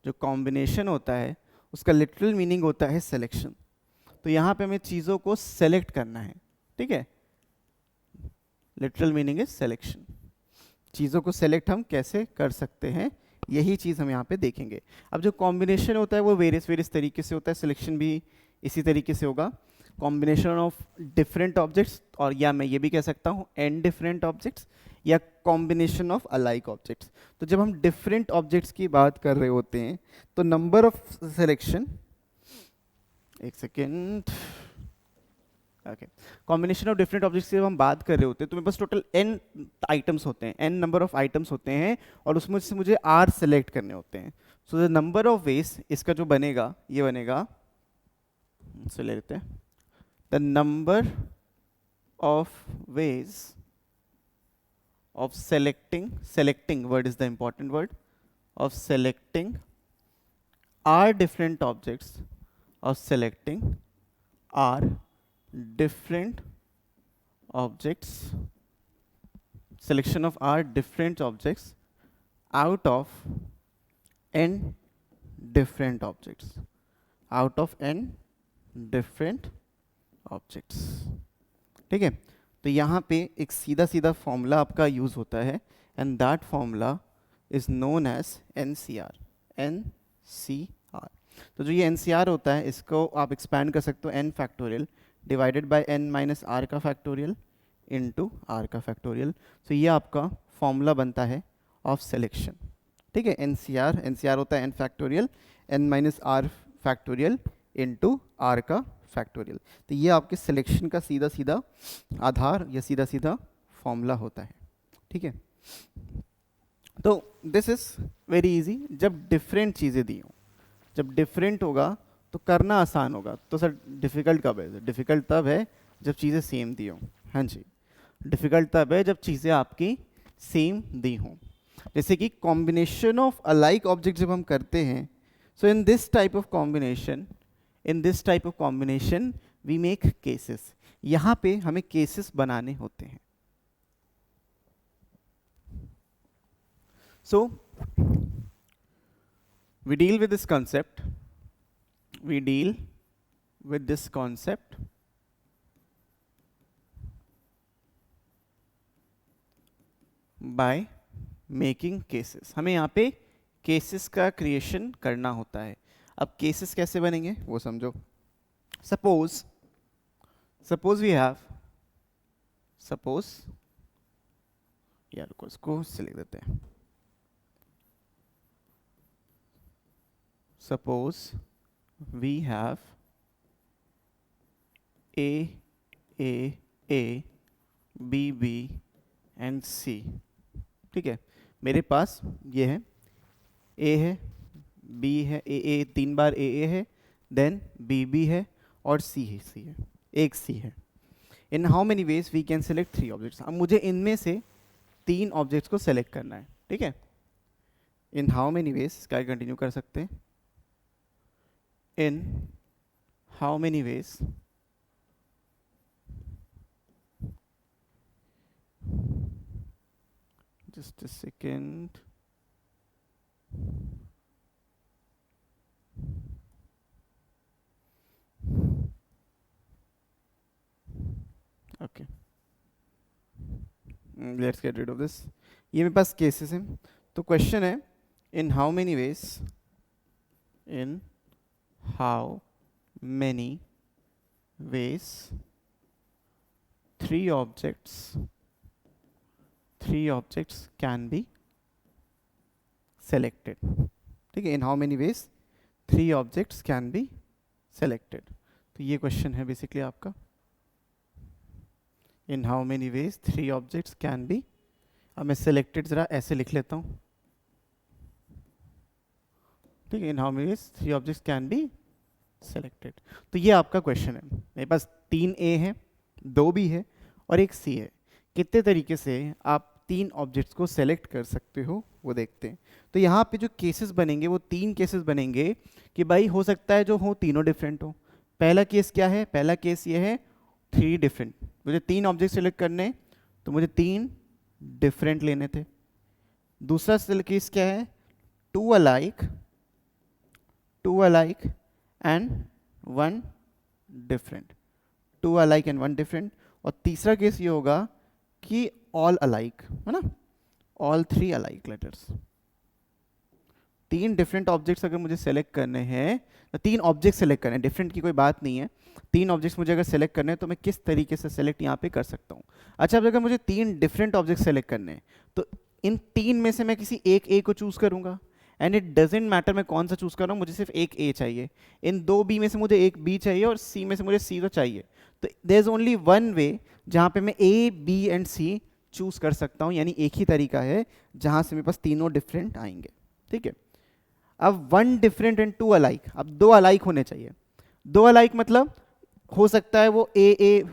A: जो कॉम्बिनेशन होता है उसका लिटरल मीनिंग होता है सिलेक्शन। तो यहाँ पे हमें चीज़ों को सेलेक्ट करना है, ठीक है, लिटरल मीनिंग इज सिलेक्शन। चीज़ों को सेलेक्ट हम कैसे कर सकते हैं, यही चीज़ हम यहाँ पे देखेंगे। अब जो कॉम्बिनेशन होता है वो वेरियस तरीके से होता है, सिलेक्शन भी इसी तरीके से होगा, कॉम्बिनेशन ऑफ डिफरेंट ऑब्जेक्ट्स, और या मैं ये भी कह सकता हूँ एन डिफरेंट ऑब्जेक्ट्स, या कॉम्बिनेशन ऑफ अलाइक ऑब्जेक्ट्स। तो जब हम डिफरेंट ऑब्जेक्ट्स की बात कर रहे होते हैं तो नंबर ऑफ सिलेक्शन, एक second, okay, combination of different objects की जब हम बात कर रहे होते हैं तो मेरे पास टोटल n आइटम्स होते हैं, n नंबर ऑफ आइटम्स होते हैं, और उसमें से मुझे r सेलेक्ट करने होते हैं। So the number of veg, इसका जो बनेगा ये बनेगा, इससे ले लेते हैं, the number of ways of selecting word is the important word, of selecting r different objects, of selecting r different objects, selection of r different objects out of n different objects, out of n different objects, ठीक है। तो यहाँ पे एक सीधा सीधा formula आपका use होता है, and that formula is known as NCR। तो जो ये NCR होता है इसको आप एक्सपैंड कर सकते हो n factorial divided by n - r का फैक्टोरियल इंटू r का फैक्टोरियल। तो ये आपका फॉर्मूला बनता है ऑफ सिलेक्शन, ठीक है। NCR होता है n factorial n - r factorial into r का फैक्टोरियल। तो ये आपके सिलेक्शन का सीधा सीधा आधार या सीधा सीधा फॉर्मूला होता है, ठीक है। तो दिस इज वेरी इजी, जब डिफरेंट चीज़ें दी हों, जब डिफरेंट होगा तो करना आसान होगा। तो सर डिफ़िकल्ट कब है? डिफ़िकल्ट तब है जब चीज़ें सेम दी हों। हाँ जी, डिफ़िकल्ट तब है जब चीज़ें आपकी सेम दी हों। जैसे कि कॉम्बिनेशन ऑफ अलाइक ऑब्जेक्ट जब हम करते हैं, so in this type of combination we make cases. यहाँ पे हमें केसेस बनाने होते हैं। सो we deal with this concept, we deal with this concept by making cases. हमें यहाँ पे केसेस का क्रिएशन करना होता है. अब केसेस कैसे बनेंगे वो समझो. सपोज वी हैव, सपोज यार को इसको से लिख देते हैं. Suppose we have A, B and C. ठीक है, मेरे पास ये है, A है, B है, A 3 बार A है, देन B है और C है, एक C है. In how many ways we can select 3 objects. अब मुझे इनमें से 3 ऑब्जेक्ट्स को सेलेक्ट करना है. ठीक है, इन हाउ मेनी वेज, क्या कंटिन्यू कर सकते हैं. इन how many veg just a second. Okay, let's get rid of this. ये मेरे पास केसेस हैं. तो क्वेश्चन है in how many veg, in how many veg 3 objects can be selected. ठीक है, in how many veg 3 objects can be selected. तो ये question है बेसिकली आपका. इन how many veg 3 objects can be. अब मैं selected जरा ऐसे लिख लेता हूँ. ठीक है, in how many veg 3 objects can be selected. तो ये आपका क्वेश्चन है. मेरे पास 3 A है, 2 B है और एक C है. कितने तरीके से आप 3 ऑब्जेक्ट्स को सेलेक्ट कर सकते हो वो देखते हैं. तो यहाँ पे जो केसेस बनेंगे वो 3 केसेस बनेंगे कि भाई हो सकता है जो हो तीनों डिफरेंट हो. पहला केस क्या है, पहला केस ये है 3 डिफरेंट. मुझे 3 ऑब्जेक्ट सेलेक्ट करने तो मुझे 3 डिफरेंट लेने थे. दूसरा केस क्या है, 2 alike and 1 different. 2 alike and 1 different. और तीसरा केस ये होगा कि ऑल अलाइक, है ना, all 3 alike letters. 3 different objects अगर मुझे सेलेक्ट करने हैं, तो 3 ऑब्जेक्ट सेलेक्ट करने हैं, डिफरेंट की कोई बात नहीं है. 3 ऑब्जेक्ट्स मुझे अगर सेलेक्ट करने हैं तो मैं किस तरीके से सेलेक्ट यहाँ पे कर सकता हूँ. अच्छा, अब अगर मुझे 3 डिफरेंट ऑब्जेक्ट सेलेक्ट करने हैं तो इन 3 में से मैं किसी एक ए को चूज करूंगा. एंड इट डजेंट मैटर मैं कौन सा चूज कर रहा हूँ, मुझे सिर्फ एक ए चाहिए. इन 2 बी में से मुझे एक बी चाहिए और सी में से मुझे सी तो चाहिए. तो there is only one way जहाँ पे मैं A, B and C choose कर सकता हूँ. यानी एक ही तरीका है जहाँ से मेरे पास तीनों डिफरेंट आएंगे. ठीक है, अब 1 डिफरेंट एंड 2 अलाइक. अब 2 अलाइक होने चाहिए. 2 अलाइक मतलब हो सकता है वो ए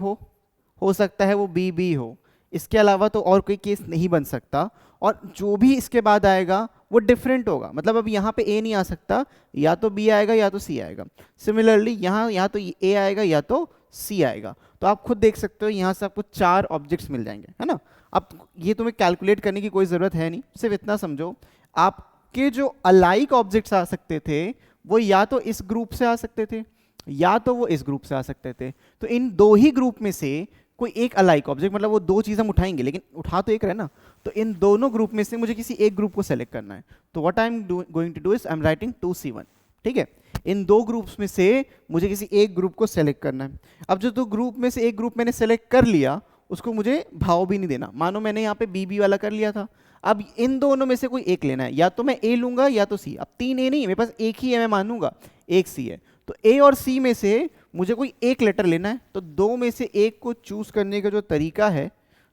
A: हो सकता है वो बी हो. इसके अलावा तो और कोई केस नहीं बन सकता. और जो भी इसके बाद आएगा वो डिफरेंट होगा. मतलब अब यहाँ पे ए नहीं आ सकता, या तो बी आएगा या तो सी आएगा. सिमिलरली यहाँ या तो ए आएगा या तो सी आएगा. तो आप खुद देख सकते हो यहाँ से आपको 4 ऑब्जेक्ट्स मिल जाएंगे, है ना. अब ये तुम्हें कैलकुलेट करने की कोई ज़रूरत है नहीं, सिर्फ इतना समझो आपके जो अलाइक ऑब्जेक्ट्स आ सकते थे वो या तो इस ग्रुप से आ सकते थे या तो वो इस ग्रुप से आ सकते थे. तो इन 2 ही ग्रुप में से कोई एक अलाइक ऑब्जेक्ट, मतलब वो 2 चीज़ हम उठाएंगे लेकिन उठा तो एक रहे ना. तो इन दोनों ग्रुप में से मुझे किसी एक ग्रुप को सेलेक्ट करना है. तो what I am going to do is I am writing 2C1. ठीक है, इन 2 ग्रुप्स में से मुझे किसी एक ग्रुप को सेलेक्ट करना है. अब जो 2 ग्रुप में से एक ग्रुप मैंने सेलेक्ट कर लिया उसको मुझे भाव भी नहीं देना. मानो मैंने यहाँ पे बी वाला कर लिया था. अब इन दोनों में से कोई एक लेना है, या तो मैं ए लूंगा या तो सी. अब 3 ए नहीं, मेरे पास एक ही है, मैं मानूंगा एक सी है. तो ए और सी में से मुझे कोई एक लेटर लेना है. तो 2 में से एक को चूज करने का जो तरीका है,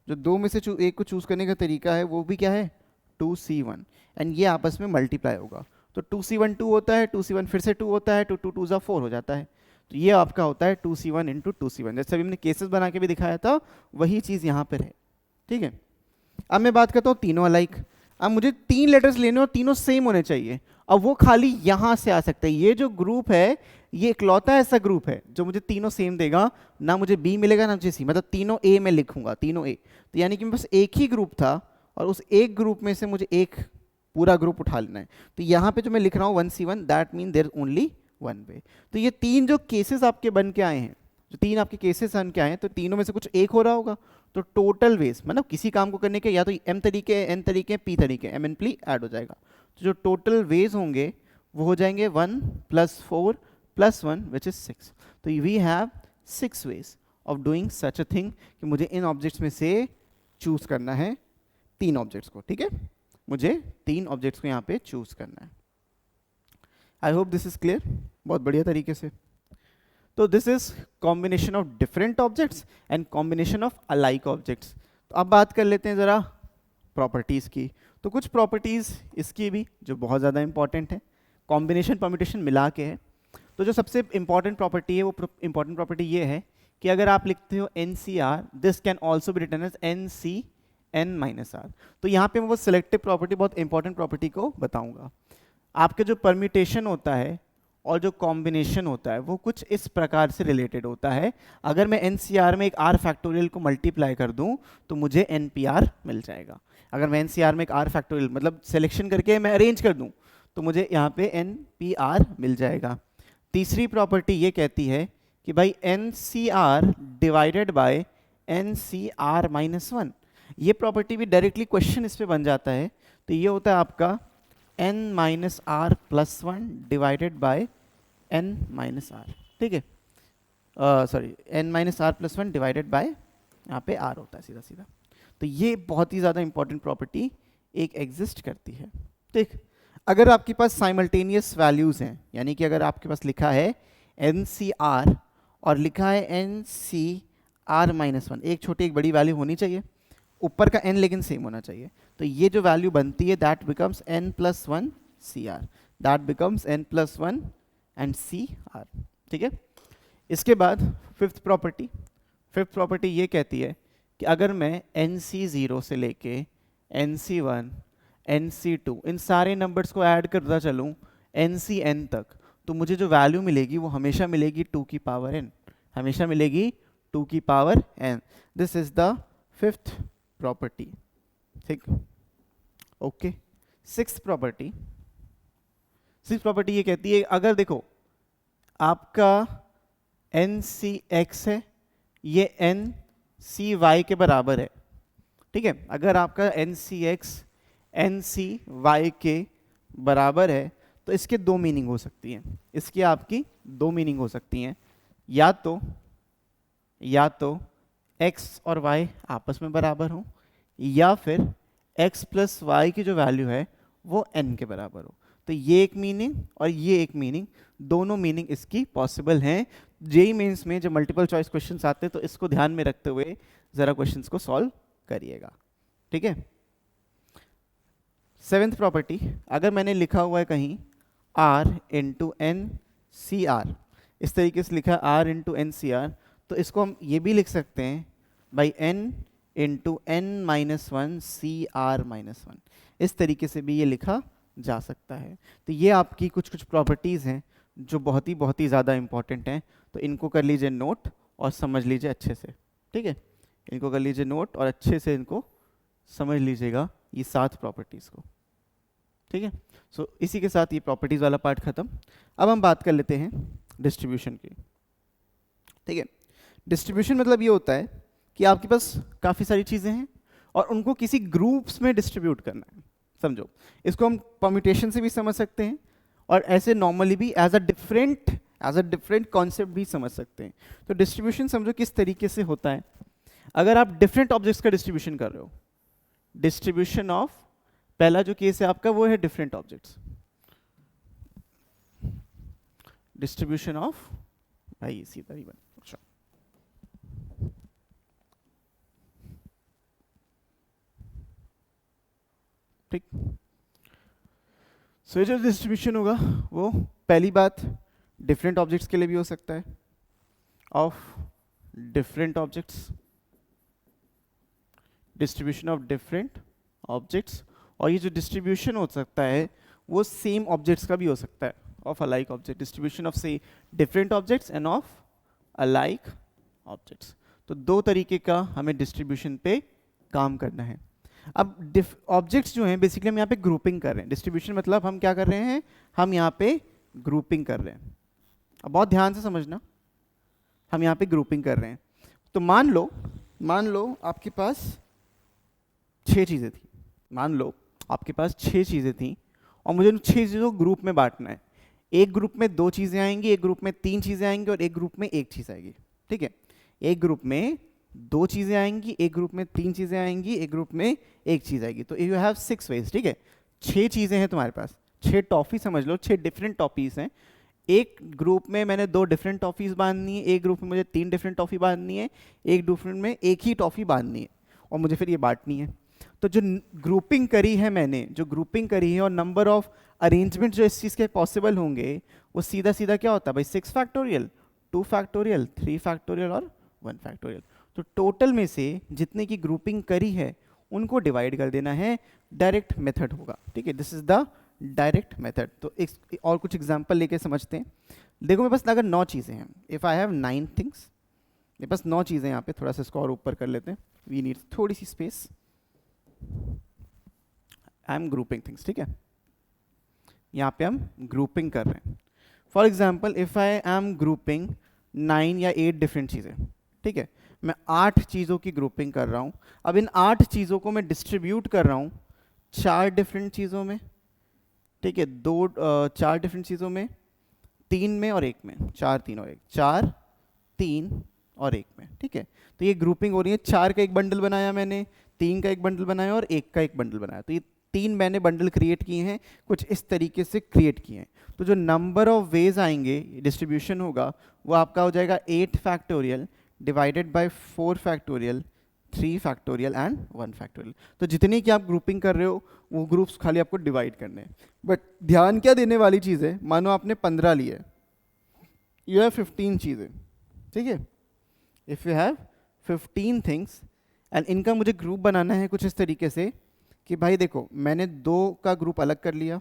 A: जो 2 में से एक को चूज करने का तरीका है वो भी क्या है, 2C1. एंड ये आपस में मल्टीप्लाई होगा. तो 2C1 2 होता है, 2C1 फिर से 2 होता है, 2 2 2 4 हो जाता है. तो ये आपका होता है 2C1 इंटू 2C1. जैसे अभी हमने केसेस बना के भी दिखाया था वही चीज़ यहाँ पर है. ठीक है, अब मैं बात करता हूँ तीनों अलाइक. अब मुझे 3 लेटर्स लेने और तीनों सेम होने चाहिए. अब वो खाली यहाँ से आ सकते हैं. ये जो ग्रुप है ये इकलौता ऐसा ग्रुप है जो मुझे तीनों सेम देगा. ना मुझे बी मिलेगा ना मुझे सी, मतलब तीनों ए में लिखूंगा, तीनों ए. तो यानी कि मेरे पास एक ही ग्रुप था और उस एक ग्रुप में से मुझे एक पूरा ग्रुप उठा लेना है। तो यहाँ पे जो मैं लिख रहा हूँ 1C1, that mean there only one way. तो ये तीन जो केसेस आपके बन के आए हैं, जो तीन आपके केसेस बन के आए हैं, तो तीनों में से कुछ एक हो रहा होगा। तो टोटल वेज मतलब किसी काम को करने के या तो m तरीके, n तरीके, p तरीके, m n p ऐड हो जाएगा। तो जो टोटल वेज होंगे वो हो जाएंगे 1 + 4 + 1 विच इज 6। तो we have 6 ways of doing such a thing कि मुझे इन ऑब्जेक्ट्स में से चूज करना है 3 ऑब्जेक्ट्स को। ठीक है, मुझे 3 ऑब्जेक्ट्स को यहाँ पे चूज करना है। I hope this is clear, बहुत बढ़िया तरीके से। तो this is combination of different objects and combination of alike objects. तो अब बात कर लेते हैं ज़रा प्रॉपर्टीज़ की। तो कुछ प्रॉपर्टीज़ इसकी भी जो बहुत ज़्यादा इंपॉर्टेंट है, कॉम्बिनेशन परम्यूटेशन मिला के है। तो जो सबसे इंपॉर्टेंट प्रॉपर्टी है वो इंपॉर्टेंट प्रॉपर्टी ये है कि अगर आप लिखते हो NCR, this can also be written as NCN-R। तो यहाँ पे मैं वो सिलेक्टिव प्रॉपर्टी, बहुत इंपॉर्टेंट प्रॉपर्टी को बताऊंगा। आपके जो परम्यूटेशन होता है और जो कॉम्बिनेशन होता है वो कुछ इस प्रकार से रिलेटेड होता है। अगर मैं NCR में एक R फैक्टोरियल को मल्टीप्लाई कर दूं तो मुझे NPR मिल जाएगा। अगर मैं NCR में एक R फैक्टोरियल मतलब सिलेक्शन करके मैं अरेंज कर दूं तो मुझे यहाँ पे NPR मिल जाएगा। तीसरी प्रॉपर्टी ये कहती है कि भाई NCR डिवाइडेड बाय NCR-1। ये प्रॉपर्टी भी डायरेक्टली क्वेश्चन इस पे बन जाता है। तो ये होता है आपका N-R+1 डिवाइडेड बाय N-R। ठीक है, सॉरी N-R+1 डिवाइडेड बाय यहाँ पे R होता है सीधा सीधा। तो ये बहुत ही ज़्यादा इंपॉर्टेंट प्रॉपर्टी एक एग्जिस्ट करती है। ठीक, अगर आपके पास साइमल्टेनियस वैल्यूज़ हैं, यानी कि अगर आपके पास लिखा है NCR और लिखा है NCR-1, एक छोटी एक बड़ी वैल्यू होनी चाहिए, ऊपर का n लेकिन सेम होना चाहिए। तो ये जो वैल्यू बनती है that becomes n+1 CR, that becomes n+1 and CR। ठीक है, इसके बाद फिफ्थ प्रॉपर्टी ये कहती है कि अगर मैं NC0 से लेके NC1, NC2 इन सारे नंबर्स को ऐड करता चलूँ NCN तक, तो मुझे जो वैल्यू मिलेगी वो हमेशा मिलेगी 2 की पावर n, हमेशा मिलेगी 2 की power n। This is the fifth property. ठीक, ओके। सिक्स्थ प्रॉपर्टी ये कहती है अगर देखो आपका NCX है, ये NCY के बराबर है। ठीक है, अगर आपका NCX NCY के बराबर है तो इसके दो मीनिंग हो सकती हैं, इसकी आपकी दो मीनिंग हो सकती हैं। या तो x और y आपस में बराबर हो, या फिर x प्लस y की जो वैल्यू है वो n के बराबर हो। तो ये एक मीनिंग और ये एक मीनिंग, दोनों मीनिंग इसकी पॉसिबल हैं। जेईई मेंस में जो मल्टीपल चॉइस क्वेश्चंस आते हैं तो इसको ध्यान में रखते हुए जरा क्वेश्चंस को सॉल्व करिएगा। ठीक है, सेवेंथ प्रॉपर्टी, अगर मैंने लिखा हुआ है कहीं R into N C R, इस तरीके से लिखा R into N C R, तो इसको हम ये भी लिख सकते हैं by n into n-1 CR-1। इस तरीके से भी ये लिखा जा सकता है। तो ये आपकी कुछ प्रॉपर्टीज़ हैं जो बहुत ही ज़्यादा इंपॉर्टेंट हैं। तो इनको कर लीजिए नोट और समझ लीजिए अच्छे से। ठीक है, इनको कर लीजिए नोट और अच्छे से इनको समझ लीजिएगा ये 7 प्रॉपर्टीज़ को। ठीक है, सो इसी के साथ ये प्रॉपर्टीज़ वाला पार्ट ख़त्म। अब हम बात कर लेते हैं डिस्ट्रीब्यूशन की। ठीक है, डिस्ट्रीब्यूशन मतलब ये होता है कि आपके पास काफ़ी सारी चीज़ें हैं और उनको किसी ग्रुप्स में डिस्ट्रीब्यूट करना है। समझो, इसको हम परम्यूटेशन से भी समझ सकते हैं और ऐसे नॉर्मली भी एज अ डिफरेंट कॉन्सेप्ट भी समझ सकते हैं। तो डिस्ट्रीब्यूशन समझो किस तरीके से होता है। अगर आप डिफरेंट ऑब्जेक्ट्स का डिस्ट्रीब्यूशन कर रहे हो, डिस्ट्रीब्यूशन ऑफ, पहला जो केस है आपका वो है डिफरेंट ऑब्जेक्ट्स, डिस्ट्रीब्यूशन ऑफ, भाई सीधा ही बन, अच्छा ठीक। सो जो डिस्ट्रीब्यूशन होगा वो पहली बात डिफरेंट ऑब्जेक्ट्स के लिए भी हो सकता है, of different objects, distribution of different objects. और ये जो डिस्ट्रीब्यूशन हो सकता है वो सेम ऑब्जेक्ट्स का भी हो सकता है, of alike object, distribution of से different objects and of alike objects. तो दो तरीके का हमें डिस्ट्रीब्यूशन पे काम करना है। अब ऑब्जेक्ट्स जो हैं बेसिकली हम यहाँ पे ग्रुपिंग कर रहे हैं, डिस्ट्रीब्यूशन मतलब हम क्या कर रहे हैं, हम यहाँ पे ग्रुपिंग कर रहे हैं। अब बहुत ध्यान से समझना, हम यहाँ पे ग्रुपिंग कर रहे हैं। तो मान लो आपके पास 6 चीज़ें थी, मान लो आपके पास 6 चीज़ें थी और मुझे उन 6 चीज़ों को ग्रुप में बांटना है। एक ग्रुप में 2 चीज़ें आएंगी, एक ग्रुप में 3 चीज़ें आएंगी और एक ग्रुप में 1 चीज़ आएगी। ठीक है, एक ग्रुप में 2 चीज़ें आएंगी, एक ग्रुप में 3 चीज़ें आएंगी, एक ग्रुप में 1 चीज़ आएगी। तो यू हैव 6 वेज। ठीक है, 6 चीज़ें हैं तुम्हारे पास, 6 टॉफ़ी समझ लो, 6 डिफरेंट टॉफ़ीज़ हैं। एक ग्रुप में मैंने 2 डिफरेंट टॉफ़ीज़ बांधनी है, एक ग्रुप में मुझे 3 डिफरेंट टॉफ़ी बांधनी है, एक डिफरेंट में एक ही टॉफ़ी बांधनी है और मुझे फिर ये बांटनी है। तो जो ग्रुपिंग करी है मैंने, जो ग्रुपिंग करी है और नंबर ऑफ अरेंजमेंट जो इस चीज़ के पॉसिबल होंगे वो सीधा सीधा क्या होता है भाई, 6 फैक्टोरियल, 2 फैक्टोरियल, 3 फैक्टोरियल और 1 फैक्टोरियल। तो टोटल में से जितने की ग्रुपिंग करी है उनको डिवाइड कर देना है, डायरेक्ट मेथड होगा। ठीक है, this is the direct method. तो एक और कुछ एग्जांपल लेके समझते हैं। देखो मेरे पास अगर 9 चीज़ें हैं, इफ़ आई हैव 9 थिंग्स, मेरे पास 9 चीज़ें यहाँ पे, थोड़ा सा इसको और ऊपर कर लेते हैं, वी नीड थोड़ी सी space. I am grouping things. ठीक है, यहाँ पे हम ग्रुपिंग कर रहे हैं। For example if I am grouping 9 या 8 डिफरेंट चीज़ें, ठीक है, मैं 8 चीज़ों की ग्रुपिंग कर रहा हूँ। अब इन 8 चीज़ों को मैं डिस्ट्रीब्यूट कर रहा हूँ 4 डिफरेंट चीज़ों में। ठीक है, 4 डिफरेंट चीज़ों में, 3 में और 1 में, 4 3 और 1, 4 3 और 1 में। ठीक है, तो ये ग्रुपिंग हो रही है। 4 का एक बंडल बनाया मैंने, 3 का एक बंडल बनाया और 1 का एक बंडल बनाया। तो ये 3 मैंने बंडल क्रिएट किए हैं, कुछ इस तरीके से क्रिएट किए हैं। तो जो नंबर ऑफ वेज आएंगे, डिस्ट्रीब्यूशन होगा, वो आपका हो जाएगा 8 factorial divided bye 4 factorial, 3 factorial and 1 factorial. तो जितने की आप ग्रुपिंग कर रहे हो वो ग्रुप्स खाली आपको डिवाइड करने हैं। बट ध्यान क्या देने वाली चीज़ है, मानो आपने 15 लिए, यू हैव 15 चीज़ें। ठीक है, if you have 15 things and इनका मुझे ग्रुप बनाना है कुछ इस तरीके से कि भाई देखो मैंने 2 का ग्रुप अलग कर लिया,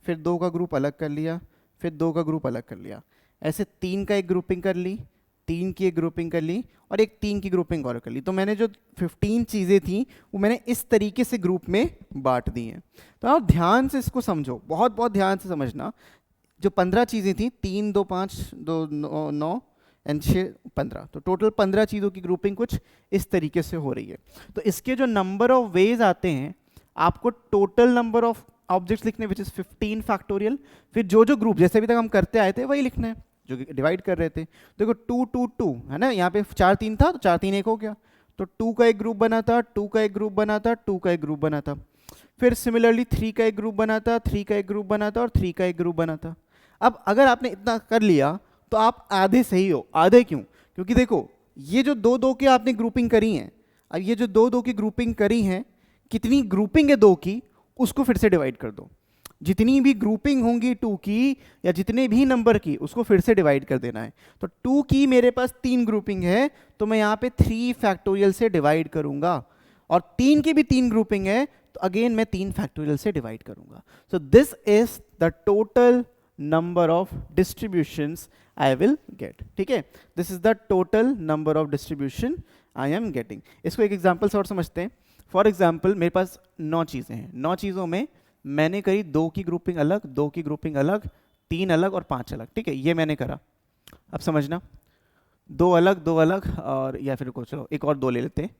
A: फिर 2 का ग्रुप अलग कर लिया, फिर 2 का ग्रुप अलग कर लिया, ऐसे 3 का एक ग्रुपिंग कर ली, 3 की एक ग्रुपिंग कर ली और एक 3 की ग्रुपिंग और कर ली। तो मैंने जो 15 चीज़ें थी वो मैंने इस तरीके से ग्रुप में बांट दी हैं। तो आप ध्यान से इसको समझो, बहुत बहुत ध्यान से समझना। जो 15 चीज़ें थी, 3 2 5 2 9 एंड 6 15, तो टोटल 15 चीज़ों की ग्रुपिंग कुछ इस तरीके से हो रही है। तो इसके जो नंबर ऑफ वेज आते हैं, आपको टोटल नंबर ऑफ ऑब्जेक्ट्स लिखने विच इज 15 फैक्टोरियल, फिर जो जो ग्रुप जैसे अभी तक हम करते आए थे वही लिखना है जो डिवाइड कर रहे थे। देखो 2 2 2 है ना, यहाँ पे 4 3 था तो 4 3 1 हो गया, तो 2 का एक ग्रुप बना था, 2 का एक ग्रुप बना था, 2 का एक ग्रुप बना था। फिर सिमिलरली 3 का एक ग्रुप बना था, 3 का एक ग्रुप बना था और 3 का एक ग्रुप बना था। अब अगर आपने इतना कर लिया तो आप आधे सही हो। आधे क्यों? क्योंकि देखो ये जो 2 2 की आपने ग्रुपिंग करी है, अब ये जो 2 2 की ग्रुपिंग करी है, कितनी ग्रुपिंग है 2 की उसको फिर से डिवाइड कर दो। जितनी भी ग्रुपिंग होंगी 2 की या जितने भी नंबर की, उसको फिर से डिवाइड कर देना है। तो 2 की मेरे पास 3 ग्रुपिंग है तो मैं यहाँ पे 3 फैक्टोरियल से डिवाइड करूंगा, और 3 की भी 3 ग्रुपिंग है तो अगेन मैं 3 फैक्टोरियल से डिवाइड करूंगा। So this is the total number of distributions I will get. ठीक है, this is the total number of distribution I am getting. इसको एक एग्जाम्पल से और समझते हैं। फॉर एग्जाम्पल मेरे पास 9 चीज़ें हैं, 9 चीज़ों में मैंने करी 2 की ग्रुपिंग अलग, 2 की ग्रुपिंग अलग, 3 अलग और 5 अलग। ठीक है, ये मैंने करा। अब समझना, 2 अलग 2 अलग, और या फिर चलो एक और 2 ले लेते हैं।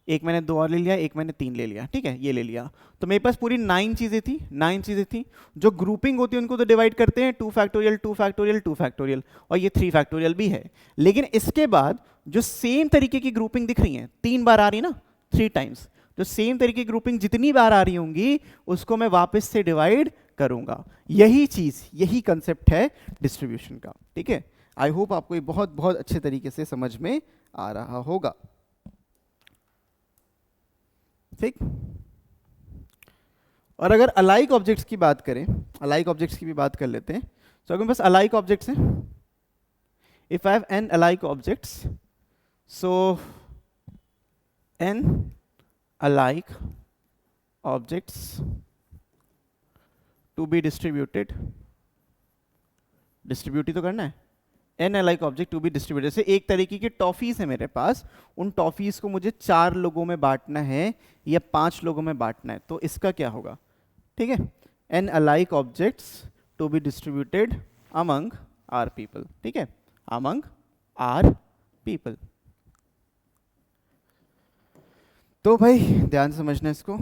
A: एक मैंने 2 और ले लिया, एक मैंने 3 ले लिया। ठीक है, ये ले लिया। तो मेरे पास पूरी 9 चीज़ें थी, 9 चीज़ें थी। जो ग्रुपिंग होती है उनको तो डिवाइड करते हैं 2 फैक्टोरियल 2 फैक्टोरियल 2 फैक्टोरियल, और ये 3 फैक्टोरियल भी है। लेकिन इसके बाद जो सेम तरीके की ग्रुपिंग दिख रही है, 3 बार आ रही ना, 3 टाइम्स, जो सेम तरीके की ग्रुपिंग जितनी बार आ रही होंगी उसको मैं वापस से डिवाइड करूंगा। यही चीज़, यही कंसेप्ट है डिस्ट्रीब्यूशन का। ठीक है, आई होप आपको ये बहुत बहुत अच्छे तरीके से समझ में आ रहा होगा। ठीक, और अगर अलाइक ऑब्जेक्ट्स की बात करें, अलाइक ऑब्जेक्ट्स की भी बात कर लेते हैं। तो अगर बस अलाइक ऑब्जेक्ट्स हैं, if I have N alike objects, so N alike objects to be distributed, distribute ही तो करना है, N alike object to be distributed, जैसे एक तरीके की टॉफीज है मेरे पास, उन टॉफीज को मुझे 4 लोगों में बांटना है या 5 लोगों में बांटना है, तो इसका क्या होगा, ठीक है, N alike objects to be distributed among R people, ठीक है, अमंग आर पीपल। तो भाई ध्यान से समझना इसको,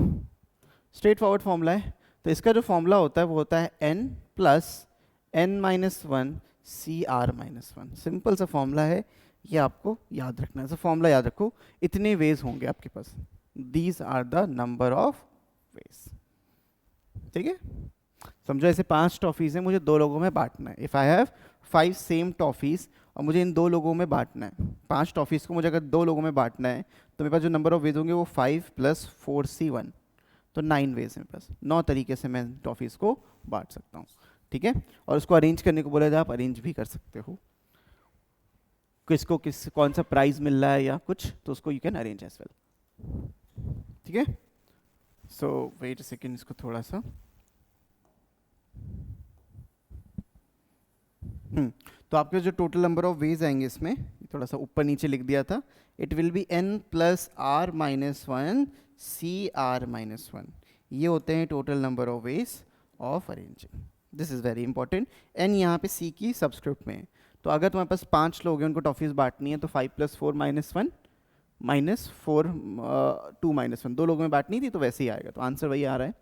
A: स्ट्रेट फॉरवर्ड फॉर्मूला है। तो इसका जो फॉर्मूला होता है वो होता है n plus n minus one C R minus one. Simple सा फॉर्मूला है, ये आपको याद रखना है। फॉर्मूला याद रखो, इतने वेज होंगे आपके पास, these are the number of ways, ठीक है। समझो ऐसे 5 टॉफीज हैं, मुझे 2 लोगों में बांटना है। If I have 5 same toffees और मुझे इन 2 लोगों में बांटना है, 5 टॉफीज को मुझे अगर 2 लोगों में बांटना है, तो मेरे पास जो नंबर ऑफ वेज होंगे वो 5 प्लस 4c1, तो 9 वेज हैं मेरे पास। 9 तरीके से मैं टॉफीज को बांट सकता हूँ, ठीक है। और उसको अरेंज करने को बोला जाए, आप अरेंज भी कर सकते हो, किसको कौन सा प्राइज मिल रहा है या कुछ, तो उसको you can arrange as well, ठीक है। सो वेट अ सेकेंड, इसको थोड़ा सा तो आपके जो टोटल नंबर ऑफ वेज आएंगे इसमें, थोड़ा सा ऊपर नीचे लिख दिया था, it will be n plus R minus one C R minus one. ये होते हैं total number of ways of arranging. This is very important. n यहाँ पे c की सबस्क्रिप्ट में है, तो अगर तुम्हारे पास 5 लोग हैं, उनको टॉफीज बांटनी है, तो 5 plus 4 minus one minus 4 2 minus one, 2 लोगों में बांटनी थी, तो वैसे ही आएगा, तो आंसर वही आ रहा है।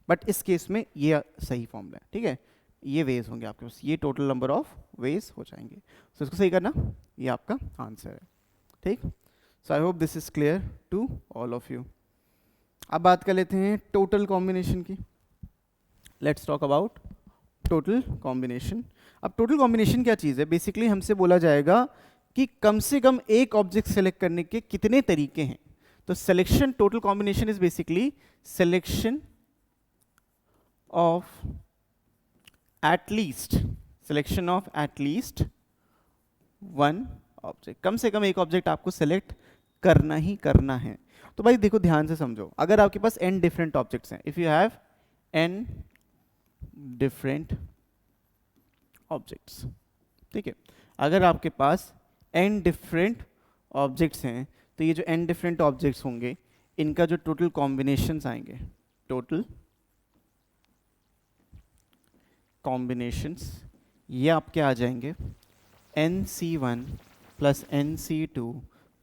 A: बट इस केस में ये सही फॉर्मूला है, ठीक है। ये वेज होंगे आपके पास, ये टोटल नंबर ऑफ वेज हो जाएंगे। सो इसको सही करना, ये आपका आंसर है, ठीक। So I hope this is clear to all of you. अब बात कर लेते हैं टोटल कॉम्बिनेशन की। Let's talk about total combination. अब टोटल कॉम्बिनेशन क्या चीज़ है? बेसिकली हमसे बोला जाएगा कि कम से कम एक ऑब्जेक्ट सेलेक्ट करने के कितने तरीके हैं। तो selection, total combination is basically selection of at least one object. कम से कम एक ऑब्जेक्ट आपको सेलेक्ट करना ही करना है। तो भाई देखो ध्यान से समझो, अगर आपके पास n डिफरेंट ऑब्जेक्ट्स हैं, if you have n different objects, ठीक है, अगर आपके पास n डिफरेंट ऑब्जेक्ट्स हैं, तो ये जो n डिफरेंट ऑब्जेक्ट्स होंगे, इनका जो टोटल कॉम्बिनेशंस आएंगे, टोटल कॉम्बिनेशंस, ये आपके आ जाएंगे nc1 plus nc2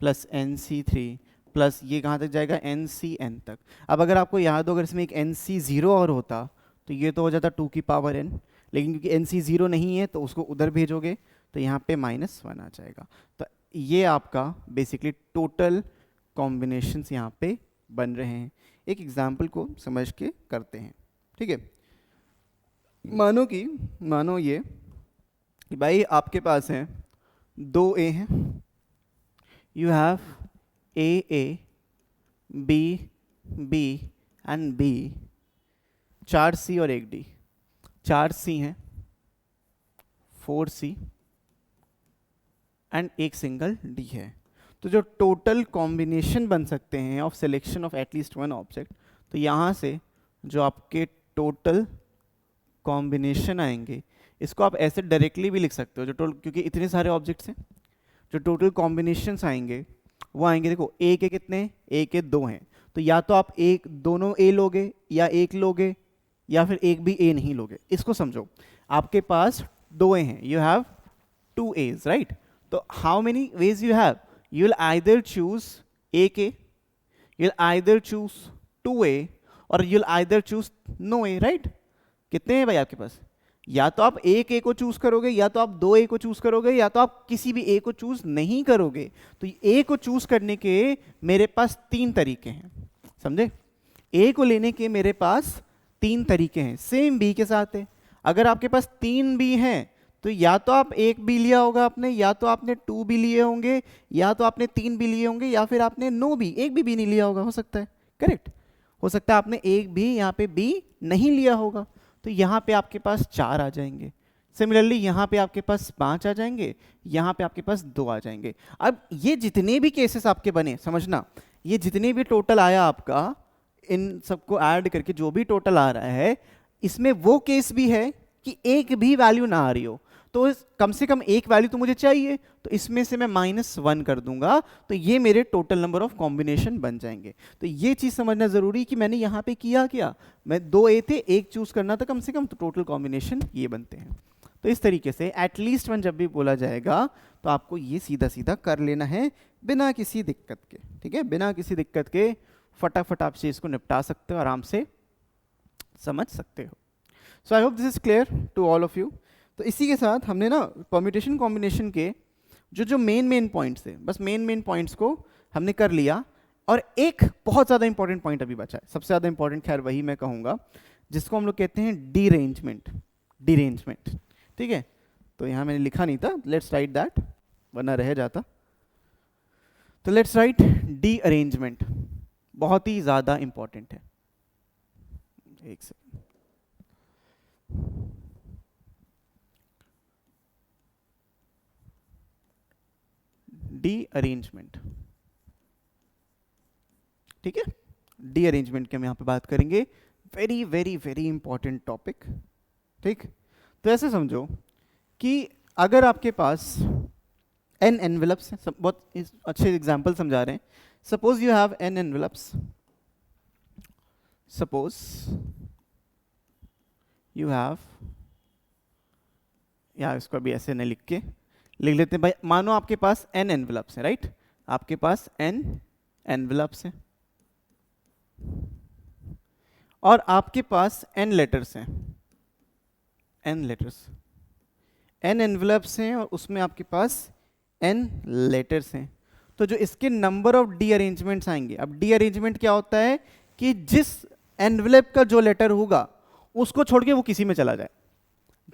A: plus nc3 plus ये कहाँ तक जाएगा ncn तक। अब अगर आपको याद हो, अगर इसमें एक nc0 और होता तो ये तो हो जाता 2 की पावर n, लेकिन क्योंकि nc0 नहीं है तो उसको उधर भेजोगे तो यहाँ पे -1 आ जाएगा। तो ये आपका बेसिकली टोटल कॉम्बिनेशंस यहाँ पे बन रहे हैं। एक एग्जाम्पल को समझ के करते हैं, ठीक है। मानो ये कि भाई आपके पास है 2 A हैं, you have A, B and B, 4 C और 1 D, 4 C हैं, 4 C एंड एक सिंगल D है। तो जो टोटल कॉम्बिनेशन बन सकते हैं of selection of at least one object, तो यहाँ से जो आपके टोटल कॉम्बिनेशन आएंगे, इसको आप ऐसे डायरेक्टली भी लिख सकते हो, जो टोटल, क्योंकि इतने सारे ऑब्जेक्ट्स हैं, जो टोटल कॉम्बिनेशंस आएंगे वो आएंगे, देखो ए के कितने, ए के 2 हैं, तो या तो आप एक दोनों ए लोगे या एक लोगे या फिर एक भी ए नहीं लोगे। इसको समझो, आपके पास 2 ए हैं, यू हैव 2 A's, राइट। तो how many ways you have, you will either choose A के, you will either choose 2A और you will either choose no A, right. कितने हैं भाई आपके पास, या तो आप एक ए को चूज करोगे, या तो आप 2 A को चूज करोगे, या तो आप किसी भी ए को चूज नहीं करोगे। तो ए को चूज करने के मेरे पास 3 तरीके हैं, समझे। ए को लेने के मेरे पास 3 तरीके हैं, सेम बी के साथ है। अगर आपके पास 3 बी हैं, तो या तो आप 1 बी लिया होगा आपने, या तो आपने 2 बी लिए होंगे, या तो आपने 3 बी लिए होंगे, या फिर आपने नो बी, एक भी नहीं लिया होगा, हो सकता है, करेक्ट। हो सकता है आपने एक भी यहाँ पे बी नहीं लिया होगा, तो यहाँ पे आपके पास 4 आ जाएंगे। सिमिलरली यहाँ पे आपके पास 5 आ जाएंगे, यहाँ पे आपके पास 2 आ जाएंगे। अब ये जितने भी केसेस आपके बने, समझना, ये जितने भी टोटल आया आपका, इन सबको ऐड करके जो भी टोटल आ रहा है, इसमें वो केस भी है कि एक भी वैल्यू ना आ रही हो। तो कम से कम एक वैल्यू तो मुझे चाहिए, तो इसमें से मैं -1 कर दूंगा, तो ये मेरे टोटल नंबर ऑफ कॉम्बिनेशन बन जाएंगे। तो ये चीज़ समझना ज़रूरी कि मैंने यहाँ पे किया क्या, मैं 2 ए थे, एक चूज करना था कम से कम, तो टोटल कॉम्बिनेशन ये बनते हैं। तो इस तरीके से एटलीस्ट 1 जब भी बोला जाएगा तो आपको ये सीधा सीधा कर लेना है बिना किसी दिक्कत के, ठीक है, बिना किसी दिक्कत के फटाफट आप चीज़ को निपटा सकते हो, आराम से समझ सकते हो। So I hope this is clear to all of you. तो इसी के साथ हमने ना परम्यूटेशन कॉम्बिनेशन के जो मेन पॉइंट्स थे, बस मेन पॉइंट्स को हमने कर लिया। और एक बहुत ज़्यादा इंपॉर्टेंट पॉइंट अभी बचा है, सबसे ज़्यादा इंपॉर्टेंट, खैर वही मैं कहूँगा, जिसको हम लोग कहते हैं डीरेंजमेंट, ठीक है। तो यहाँ मैंने लिखा नहीं था, लेट्स राइट दैट, वरना रह जाता। तो लेट्स राइट डीअरेंजमेंट, बहुत ही ज़्यादा इंपॉर्टेंट है। एक सेकंड, डीअरेंजमेंट, ठीक है, डीअरेंजमेंट की हम यहाँ पे बात करेंगे। Very very very important topic, ठीक। तो ऐसे समझो कि अगर आपके पास n एनवेलप्स हैं, बहुत अच्छे एग्जांपल समझा रहे हैं। Suppose you have n envelopes, suppose you have, या इसको अभी ऐसे नहीं लिख के लिख लेते हैं भाई, मानो आपके पास n एनवेलप्स हैं, राइट, आपके पास n एनवेलप्स हैं और आपके पास n लेटर्स हैं, n लेटर्स, n एनवेलप्स हैं और उसमें आपके पास n लेटर्स हैं। तो जो इसके नंबर ऑफ डी अरेंजमेंट्स आएंगे, अब डी अरेंजमेंट क्या होता है कि जिस एनवेलप का जो लेटर होगा उसको छोड़ के वो किसी में चला जाए,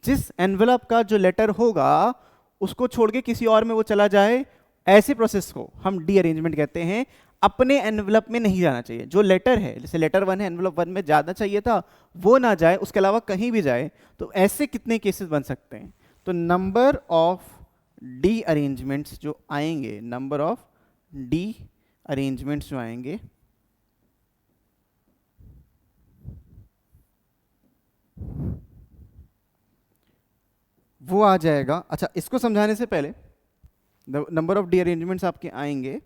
A: जिस एनवेलप का जो लेटर होगा उसको छोड़ के किसी और में वो चला जाए, ऐसे प्रोसेस को हम डी अरेंजमेंट कहते हैं। अपने एनवेलप में नहीं जाना चाहिए, जो लेटर है, जैसे लेटर 1 है, एनवेलप 1 में जाना चाहिए था, वो ना जाए, उसके अलावा कहीं भी जाए। तो ऐसे कितने केसेस बन सकते हैं, तो नंबर ऑफ डी अरेंजमेंट्स जो आएंगे, नंबर ऑफ डी अरेंजमेंट्स जो आएंगे, वो आ जाएगा। अच्छा, इसको समझाने से पहले नंबर ऑफ डी अरेंजमेंट्स आपके आएंगे,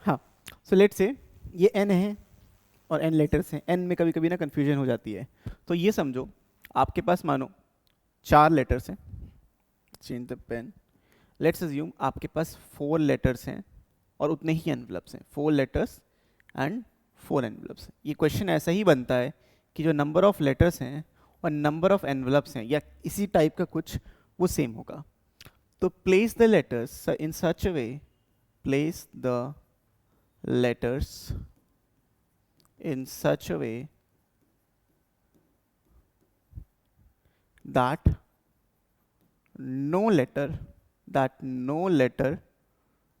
A: हाँ। सो लेट्स से ये n है और n लेटर्स हैं, n में कभी कभी ना कंफ्यूजन हो जाती है। तो ये समझो आपके पास मानो 4 लेटर्स हैं, change the pen, let's assume आपके पास 4 लेटर्स हैं और उतने ही एनवेलप्स हैं, 4 लेटर्स एंड 4 एनवेलप्स। ये क्वेश्चन ऐसा ही बनता है कि जो नंबर ऑफ लेटर्स हैं और नंबर ऑफ एनवेलप्स हैं या इसी टाइप का कुछ, वो सेम होगा। तो place the letters in such a way, place the letters in such a way that no letter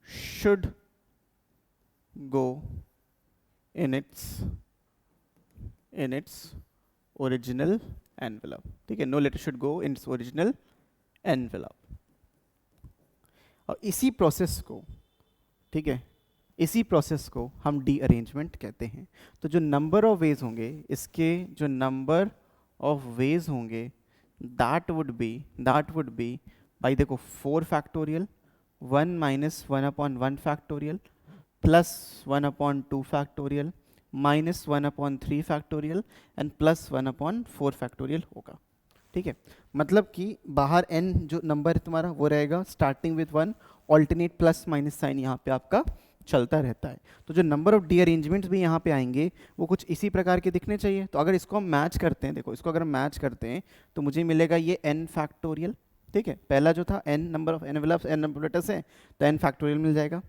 A: should go in its original envelope, ठीक है, no letter should go in its original envelope। और इसी process को, ठीक है, इसी process को हम डी अरेंजमेंट कहते हैं। तो जो नंबर ऑफ वेज होंगे, इसके जो नंबर ऑफ वेज होंगे, दैट वुड बी भाई देखो 4 factorial, 1 - 1/1 factorial, +1/2 factorial, -1/3 factorial and +1/4 factorial होगा, ठीक है। मतलब कि बाहर n जो नंबर है तुम्हारा वो रहेगा starting with 1, alternate plus minus sign यहाँ पे आपका चलता रहता है। तो जो नंबर ऑफ डी अरेंजमेंट्स भी यहाँ पे आएंगे वो कुछ इसी प्रकार के दिखने चाहिए। तो अगर इसको हम मैच करते हैं, देखो इसको अगर हम मैच करते हैं तो मुझे मिलेगा ये n फैक्टोरियल, ठीक है, पहला जो था n number of envelopes, n number letters है, तो n फैक्टोरियल मिल जाएगा।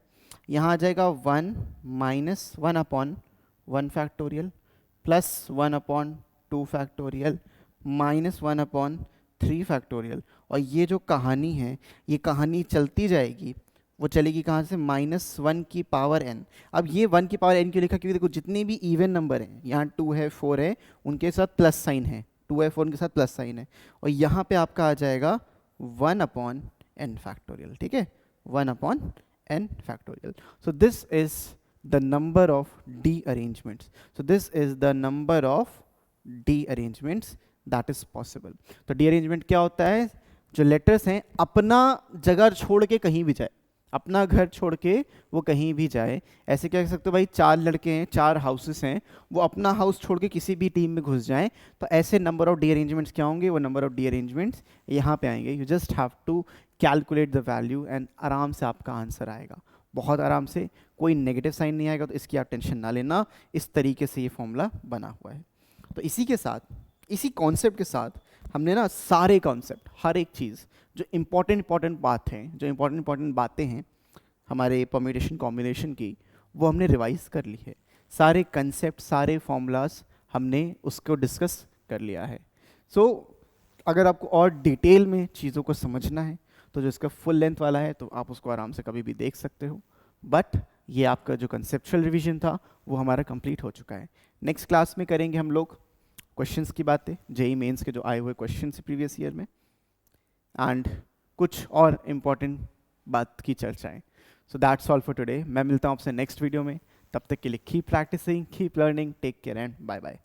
A: यहाँ आ जाएगा 1 - 1/1 फैक्टोरियल, +1/2 फैक्टोरियल, -1/3 फैक्टोरियल। और ये जो कहानी है, ये कहानी चलती जाएगी, वो चलेगी कहाँ से, -1 की पावर n। अब ये 1 की पावर n क्यों लिखा, क्योंकि देखो जितने भी इवन नंबर हैं, यहाँ 2 है 4 है, उनके साथ प्लस साइन है, 2 है 4 उनके साथ प्लस साइन है, और यहाँ पे आपका आ जाएगा 1/n फैक्टोरियल, ठीक है, 1/n factorial. So this is the number of D arrangements, so this is the number of D arrangements that is possible. तो रीअरेंजमेंट क्या होता है, जो लेटर्स हैं अपना जगह छोड़ के कहीं भी जाए, अपना घर छोड़ के वो कहीं भी जाए। ऐसे क्या कह सकते हो भाई, 4 लड़के हैं, 4 हाउसेस हैं, वो अपना हाउस छोड़ के किसी भी टीम में घुस जाएं, तो ऐसे नंबर ऑफ रीअरेंजमेंट्स क्या होंगे, वो नंबर ऑफ रीअरेंजमेंट्स यहाँ पे आएंगे। You just have to calculate the value and आराम से आपका आंसर आएगा, बहुत आराम से, कोई नेगेटिव साइन नहीं आएगा, तो इसकी आप टेंशन ना लेना। इस तरीके से ये फॉर्मूला बना हुआ है। तो इसी के साथ, इसी कॉन्सेप्ट के साथ हमने ना सारे कॉन्सेप्ट, हर एक चीज़ जो इंपॉर्टेंट बात है, जो इंपॉर्टेंट बातें हैं हमारे परम्यूटेशन कॉम्बिनेशन की, वो हमने रिवाइज कर ली है। सारे कंसेप्ट, सारे फॉर्मूलाज हमने उसको डिस्कस कर लिया है। सो अगर आपको और डिटेल में चीज़ों को समझना है तो जो इसका फुल लेंथ वाला है तो आप उसको आराम से कभी भी देख सकते हो। बट ये आपका जो कंसेप्चुअल रिवीजन था वो हमारा कंप्लीट हो चुका है। नेक्स्ट क्लास में करेंगे हम लोग क्वेश्चंस की बातें, जेई मेंस के जो आए हुए क्वेश्चंस प्रीवियस ईयर में, एंड कुछ और इम्पॉर्टेंट बात की चर्चाएं। So that's all for today. मैं मिलता हूँ आपसे नेक्स्ट वीडियो में, तब तक के लिए keep practising, keep learning, take care and bye bye.